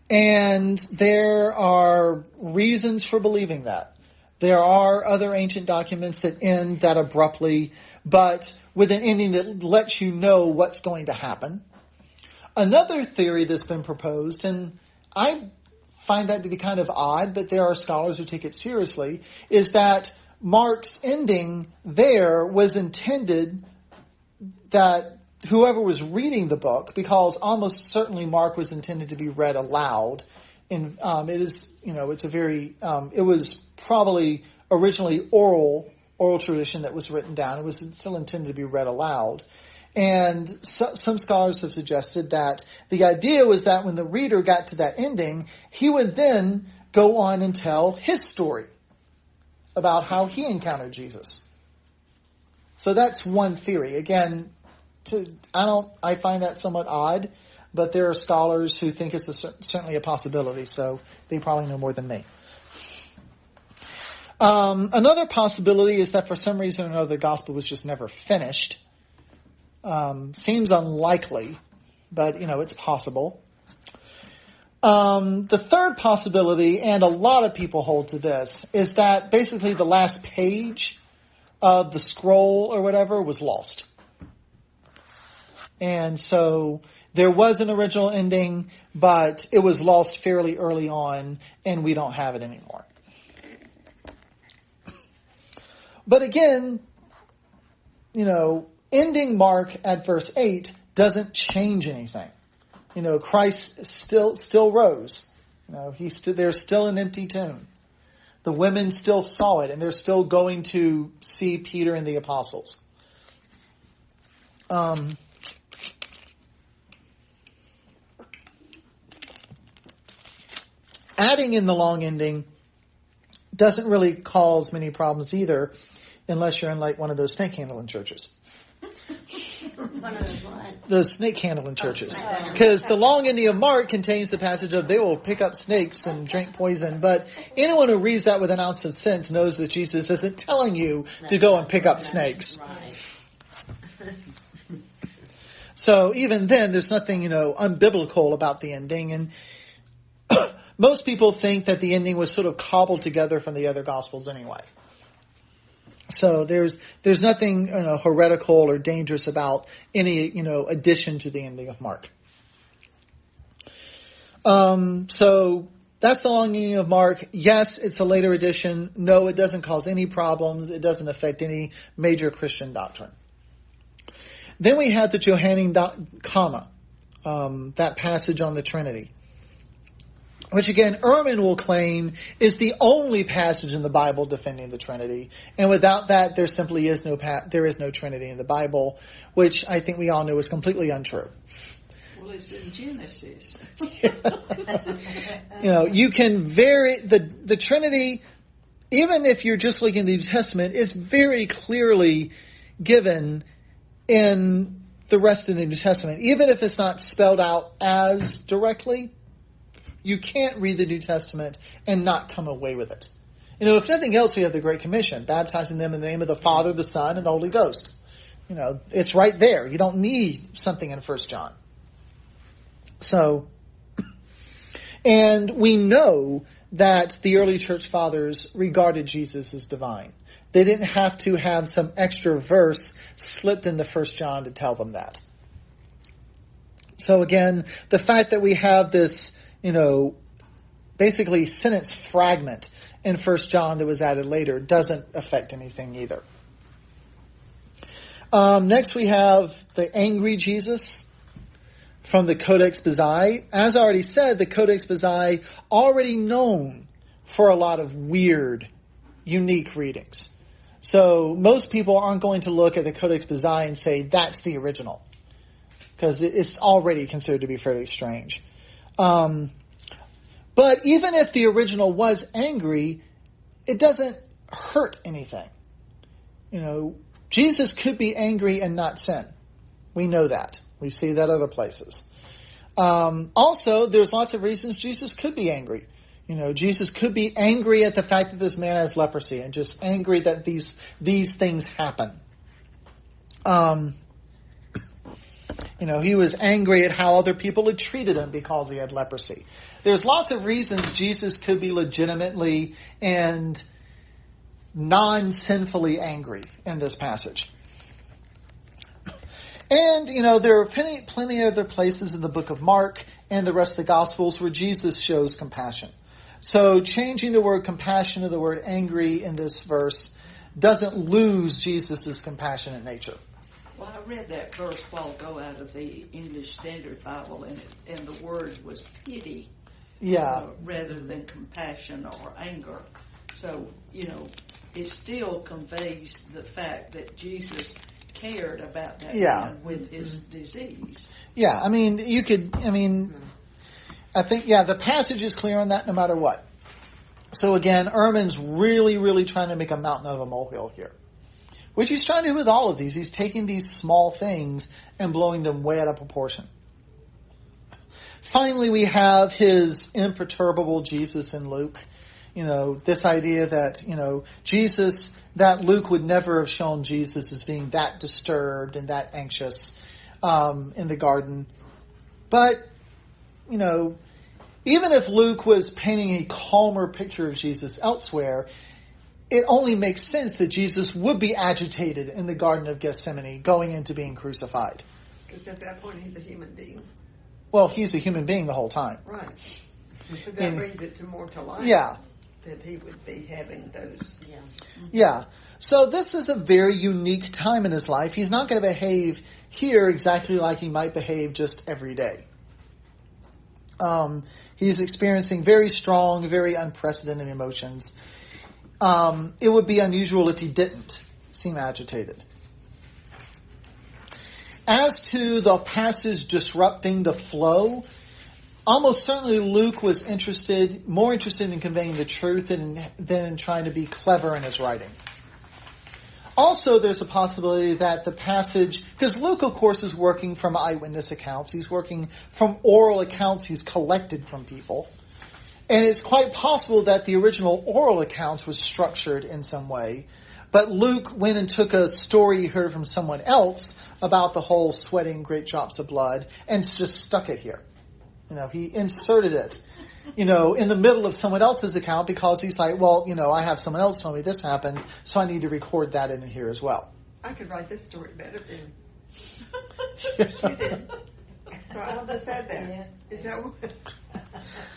And there are reasons for believing that. There are other ancient documents that end that abruptly, but with an ending that lets you know what's going to happen. Another theory that's been proposed, and I find that to be kind of odd, but there are scholars who take it seriously, is that Mark's ending there was intended that whoever was reading the book, because almost certainly Mark was intended to be read aloud, and it was probably originally oral tradition that was written down. It was still intended to be read aloud. And some scholars have suggested that the idea was that when the reader got to that ending, he would then go on and tell his story about how he encountered Jesus. So that's one theory. Again, I find that somewhat odd, but there are scholars who think it's certainly a possibility, so they probably know more than me. Another possibility is that for some reason or another the gospel was just never finished. Seems unlikely, but it's possible. The third possibility, and a lot of people hold to this, is that basically the last page of the scroll or whatever was lost. And so there was an original ending, but it was lost fairly early on, and we don't have it anymore. But again, ending Mark at verse 8 doesn't change anything. Christ still rose. There's still an empty tomb. The women still saw it, and they're still going to see Peter and the apostles. Adding in the long ending doesn't really cause many problems either, unless you're in like one of those snake handling churches. One of those what? Those snake handling churches. Because the long ending of Mark contains the passage of they will pick up snakes and drink poison. But anyone who reads that with an ounce of sense knows that Jesus isn't telling you to go and pick up snakes. Right. So even then, there's nothing, unbiblical about the ending. And most people think that the ending was sort of cobbled together from the other Gospels anyway. So there's nothing heretical or dangerous about any addition to the ending of Mark. So that's the long ending of Mark. Yes, it's a later edition. No, it doesn't cause any problems. It doesn't affect any major Christian doctrine. Then we have the Johannine comma, that passage on the Trinity, which again, Ehrman will claim is the only passage in the Bible defending the Trinity. And without that, there simply is there is no Trinity in the Bible, which I think we all know is completely untrue. Well, it's in Genesis. You can vary the Trinity, even if you're just looking at the New Testament, is very clearly given in the rest of the New Testament. Even if it's not spelled out as directly, you can't read the New Testament and not come away with it. If nothing else, we have the Great Commission, baptizing them in the name of the Father, the Son, and the Holy Ghost. It's right there. You don't need something in 1 John. So, and we know that the early church fathers regarded Jesus as divine. They didn't have to have some extra verse slipped into 1 John to tell them that. So again, the fact that we have this, basically sentence fragment in 1 John that was added later doesn't affect anything either. Next we have the angry Jesus from the Codex Bezae. As I already said, the Codex Bezae already known for a lot of weird, unique readings. So most people aren't going to look at the Codex Bezae and say that's the original, because it's already considered to be fairly strange. But even if the original was angry, it doesn't hurt anything. Jesus could be angry and not sin. We know that. We see that other places. Also, there's lots of reasons Jesus could be angry. Jesus could be angry at the fact that this man has leprosy and just angry that these things happen. He was angry at how other people had treated him because he had leprosy. There's lots of reasons Jesus could be legitimately and non-sinfully angry in this passage. And, there are plenty of other places in the book of Mark and the rest of the Gospels where Jesus shows compassion. So changing the word compassion to the word angry in this verse doesn't lose Jesus' compassionate nature. Well, I read that verse a while ago out of the English Standard Bible, and the word was pity, rather than compassion or anger. So, it still conveys the fact that Jesus cared about that man with his disease. Yeah, I think, the passage is clear on that no matter what. So again, Ehrman's really, really trying to make a mountain out of a molehill here, which he's trying to do with all of these. He's taking these small things and blowing them way out of proportion. Finally, we have his imperturbable Jesus in Luke. This idea that, Jesus, that Luke would never have shown Jesus as being that disturbed and that anxious in the garden. But, even if Luke was painting a calmer picture of Jesus elsewhere, it only makes sense that Jesus would be agitated in the Garden of Gethsemane going into being crucified. Because at that point he's a human being. Well, he's a human being the whole time. Right. So that brings it more to life. Yeah. That he would be having those. Yeah. So this is a very unique time in his life. He's not going to behave here exactly like he might behave just every day. He's experiencing very strong, very unprecedented emotions. It would be unusual if he didn't seem agitated. As to the passage disrupting the flow, almost certainly Luke was more interested in conveying the truth than in trying to be clever in his writing. Also, there's a possibility that the passage, because Luke, of course, is working from eyewitness accounts. He's working from oral accounts he's collected from people. And it's quite possible that the original oral account was structured in some way. But Luke went and took a story he heard from someone else about the whole sweating great drops of blood and just stuck it here. He inserted it in the middle of someone else's account because he's like, well, I have someone else tell me this happened, so I need to record that in here as well. I could write this story better than you did. So I'll just add that. Yeah. Is that what?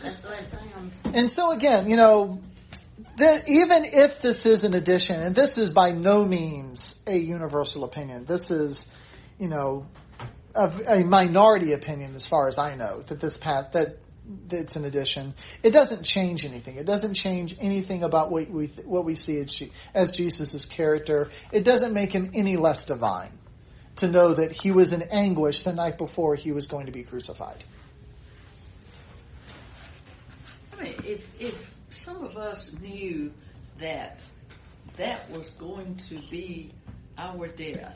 That's what it sounds. And so again, that even if this is an addition, and this is by no means a universal opinion, this is, a minority opinion as far as I know, that this path, that it's an addition. It doesn't change anything. It doesn't change anything about what we see as Jesus' character. It doesn't make him any less divine to know that he was in anguish the night before he was going to be crucified. I mean, if some of us knew that was going to be our death,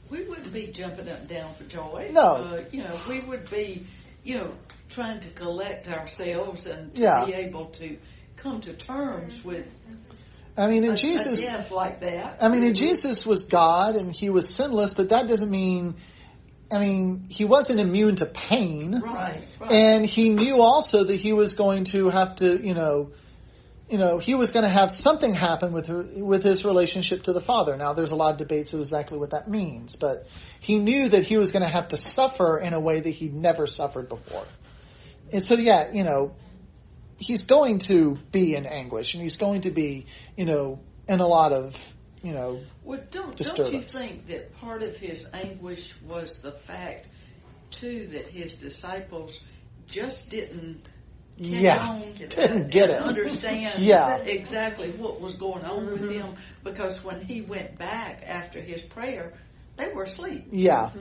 we wouldn't be jumping up and down for joy. No. We would be, trying to collect ourselves and to be able to come to terms with Jesus, a death like that. And Jesus was God and he was sinless, but that doesn't mean, he wasn't immune to pain. Right. And he knew also that he was going to have to, he was going to have something happen with his relationship to the Father. Now, there's a lot of debates of exactly what that means, but he knew that he was going to have to suffer in a way that he'd never suffered before. And so, he's going to be in anguish, and he's going to be, in a lot of, well, don't you think that part of his anguish was the fact, too, that his disciples just didn't didn't get it. Understand exactly what was going on with him, because when he went back after his prayer, they were asleep. Yeah.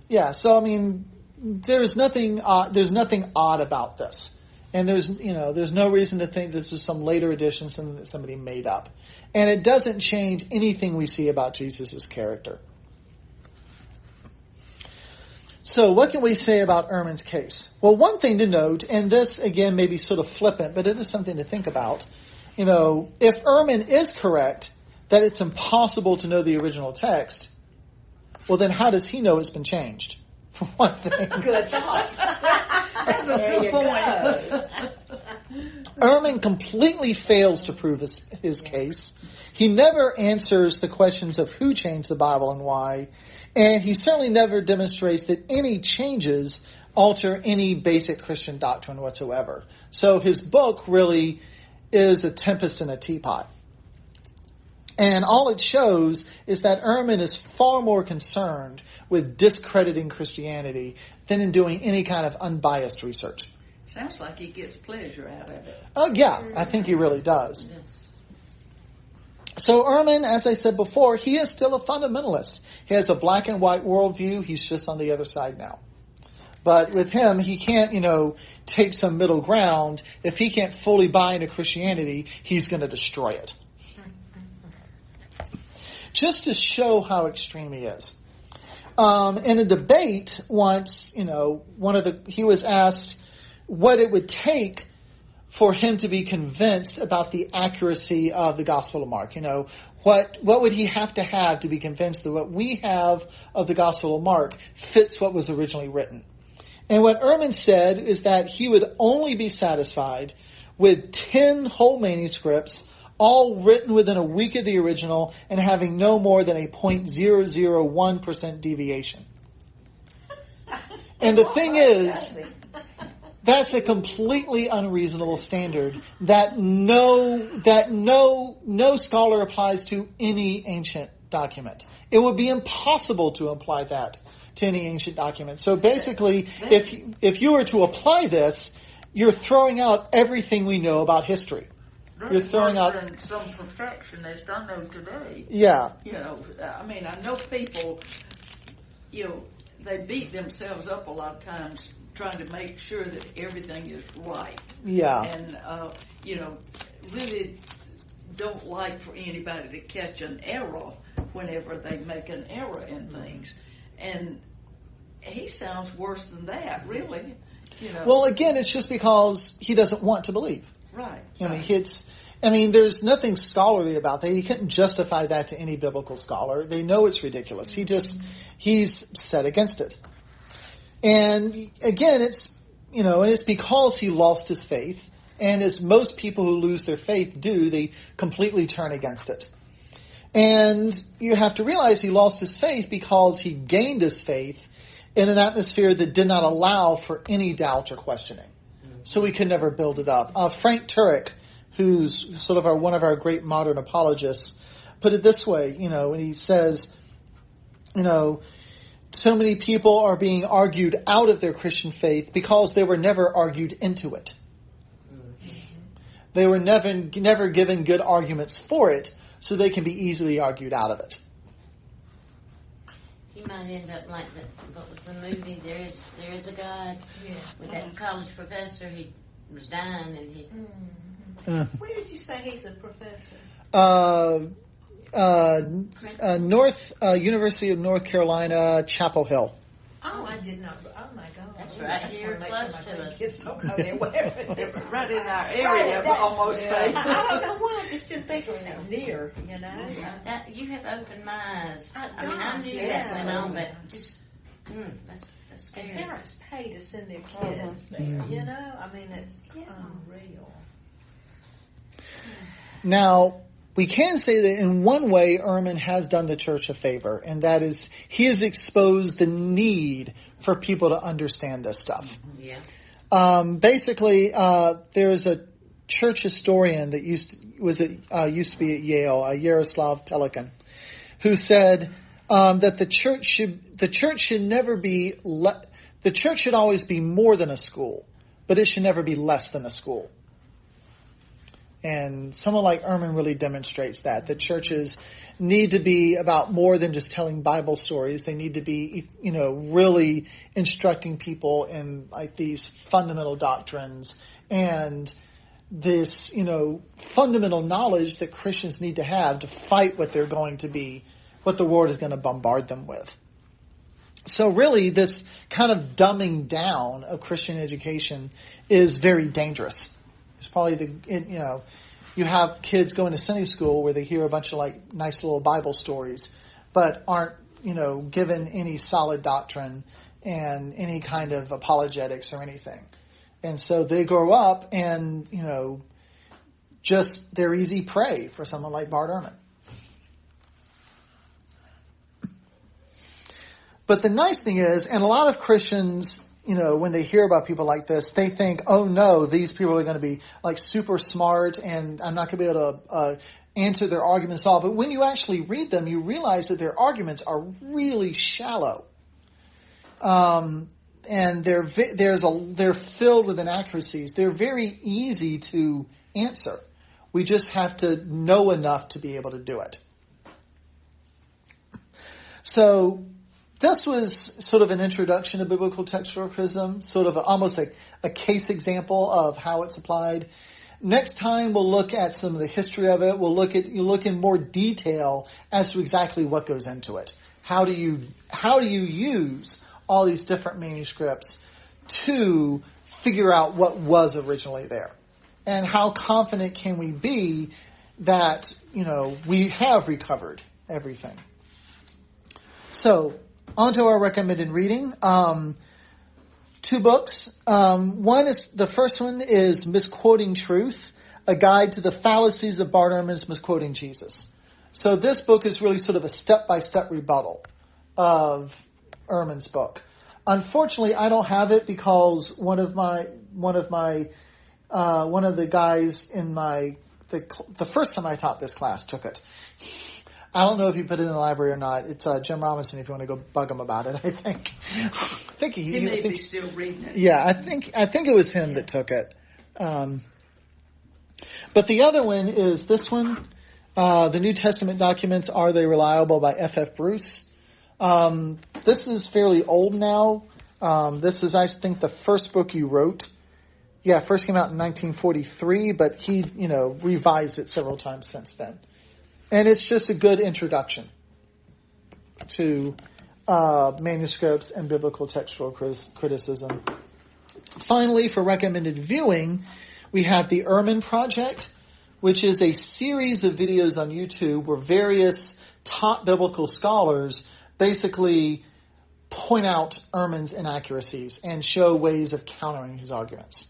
Yeah. So there's nothing odd about this, and there's no reason to think this is some later addition, something that somebody made up, and it doesn't change anything we see about Jesus' character. So what can we say about Ehrman's case? Well, one thing to note, and this, again, may be sort of flippant, but it is something to think about. If Ehrman is correct that it's impossible to know the original text, well, then how does he know it's been changed? For one thing. Good thought. That's a good point. Ehrman completely fails to prove his case. He never answers the questions of who changed the Bible and why. And he certainly never demonstrates that any changes alter any basic Christian doctrine whatsoever. So his book really is a tempest in a teapot. And all it shows is that Ehrman is far more concerned with discrediting Christianity than in doing any kind of unbiased research. Sounds like he gets pleasure out of it. Oh, yeah, I think he really does. So Ehrman, as I said before, he is still a fundamentalist. He has a black and white worldview. He's just on the other side now. But with him, he can't, take some middle ground. If he can't fully buy into Christianity, he's going to destroy it. Just to show how extreme he is. In a debate once, he was asked what it would take for him to be convinced about the accuracy of the Gospel of Mark. What would he have to be convinced that what we have of the Gospel of Mark fits what was originally written? And what Ehrman said is that he would only be satisfied with 10 whole manuscripts, all written within a week of the original and having no more than a 0.001% deviation. And the thing is, that's a completely unreasonable standard that no scholar applies to any ancient document. It would be impossible to apply that to any ancient document. So basically, if you were to apply this, you're throwing out everything we know about history. You're throwing out some perfectionists I know today. Yeah. I know people, they beat themselves up a lot of times trying to make sure that everything is right. Yeah. And, really don't like for anybody to catch an error whenever they make an error in things. And he sounds worse than that, really. Well, again, it's just because he doesn't want to believe. Right. There's nothing scholarly about that. He couldn't justify that to any biblical scholar. They know it's ridiculous. He's set against it. And again, it's because he lost his faith. And as most people who lose their faith do, they completely turn against it. And you have to realize he lost his faith because he gained his faith in an atmosphere that did not allow for any doubt or questioning. So we could never build it up. Frank Turek, who's sort of one of our great modern apologists, put it this way, when he says, so many people are being argued out of their Christian faith because they were never argued into it. They were never given good arguments for it, so they can be easily argued out of it. He might end up like what was the movie? There is a God with that college professor. He was dying, and he. Where did you say he's a professor? University of North Carolina, Chapel Hill. Oh, I did not. Oh my God. That's right here, close to us. Right in our area, almost. I don't know why. I just didn't think it was near. You have opened my eyes. I knew that went on, but just that's scary. Parents pay to send their kids there. It's unreal. Now, we can say that in one way, Ehrman has done the church a favor, and that is he has exposed the need for people to understand this stuff. Yeah. Basically, there's a church historian that used to be at Yale, Yaroslav Pelikan, who said that the church should never be the church should always be more than a school, but it should never be less than a school. And someone like Ehrman really demonstrates that. The churches need to be about more than just telling Bible stories. They need to be, really instructing people in like these fundamental doctrines and this, fundamental knowledge that Christians need to have to fight what they're going to be, what the world is going to bombard them with. So really, this kind of dumbing down of Christian education is very dangerous. It's probably you have kids going to Sunday school where they hear a bunch of like nice little Bible stories, but aren't, given any solid doctrine and any kind of apologetics or anything. And so they grow up and, just they're easy prey for someone like Bart Ehrman. But the nice thing is, and a lot of Christians, when they hear about people like this, they think, oh no, these people are going to be like super smart and I'm not going to be able to answer their arguments all. But when you actually read them, you realize that their arguments are really shallow. And they're filled with inaccuracies. They're very easy to answer. We just have to know enough to be able to do it. So this was sort of an introduction to biblical textual criticism, sort of almost like a case example of how it's applied. Next time we'll look at some of the history of it. We'll look in more detail as to exactly what goes into it. How do you use all these different manuscripts to figure out what was originally there? And how confident can we be that, we have recovered everything? So, on to our recommended reading. 2 books. The first one is Misquoting Truth, a guide to the fallacies of Bart Ehrman's Misquoting Jesus. So this book is really sort of a step-by-step rebuttal of Ehrman's book. Unfortunately, I don't have it because one of the guys in the first time I taught this class took it. I don't know if he put it in the library or not. It's Jim Robinson. If you want to go bug him about it, I think he may be still reading it. Yeah, I think it was him that took it. But the other one is this one, The New Testament Documents, Are They Reliable? By F.F. Bruce. This is fairly old now. This is, I think, the first book he wrote. Yeah, it first came out in 1943, but he, revised it several times since then. And it's just a good introduction to manuscripts and biblical textual criticism. Finally, for recommended viewing, we have the Ehrman Project, which is a series of videos on YouTube where various top biblical scholars basically point out Ehrman's inaccuracies and show ways of countering his arguments.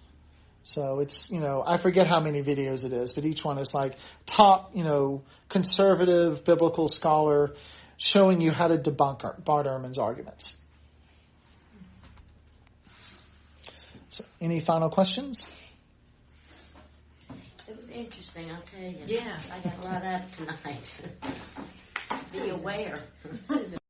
So it's, I forget how many videos it is, but each one is like top, conservative biblical scholar showing you how to debunk Bart Ehrman's arguments. So, any final questions? It was interesting, I'll tell you. Yeah. I got a lot out of tonight. Be aware.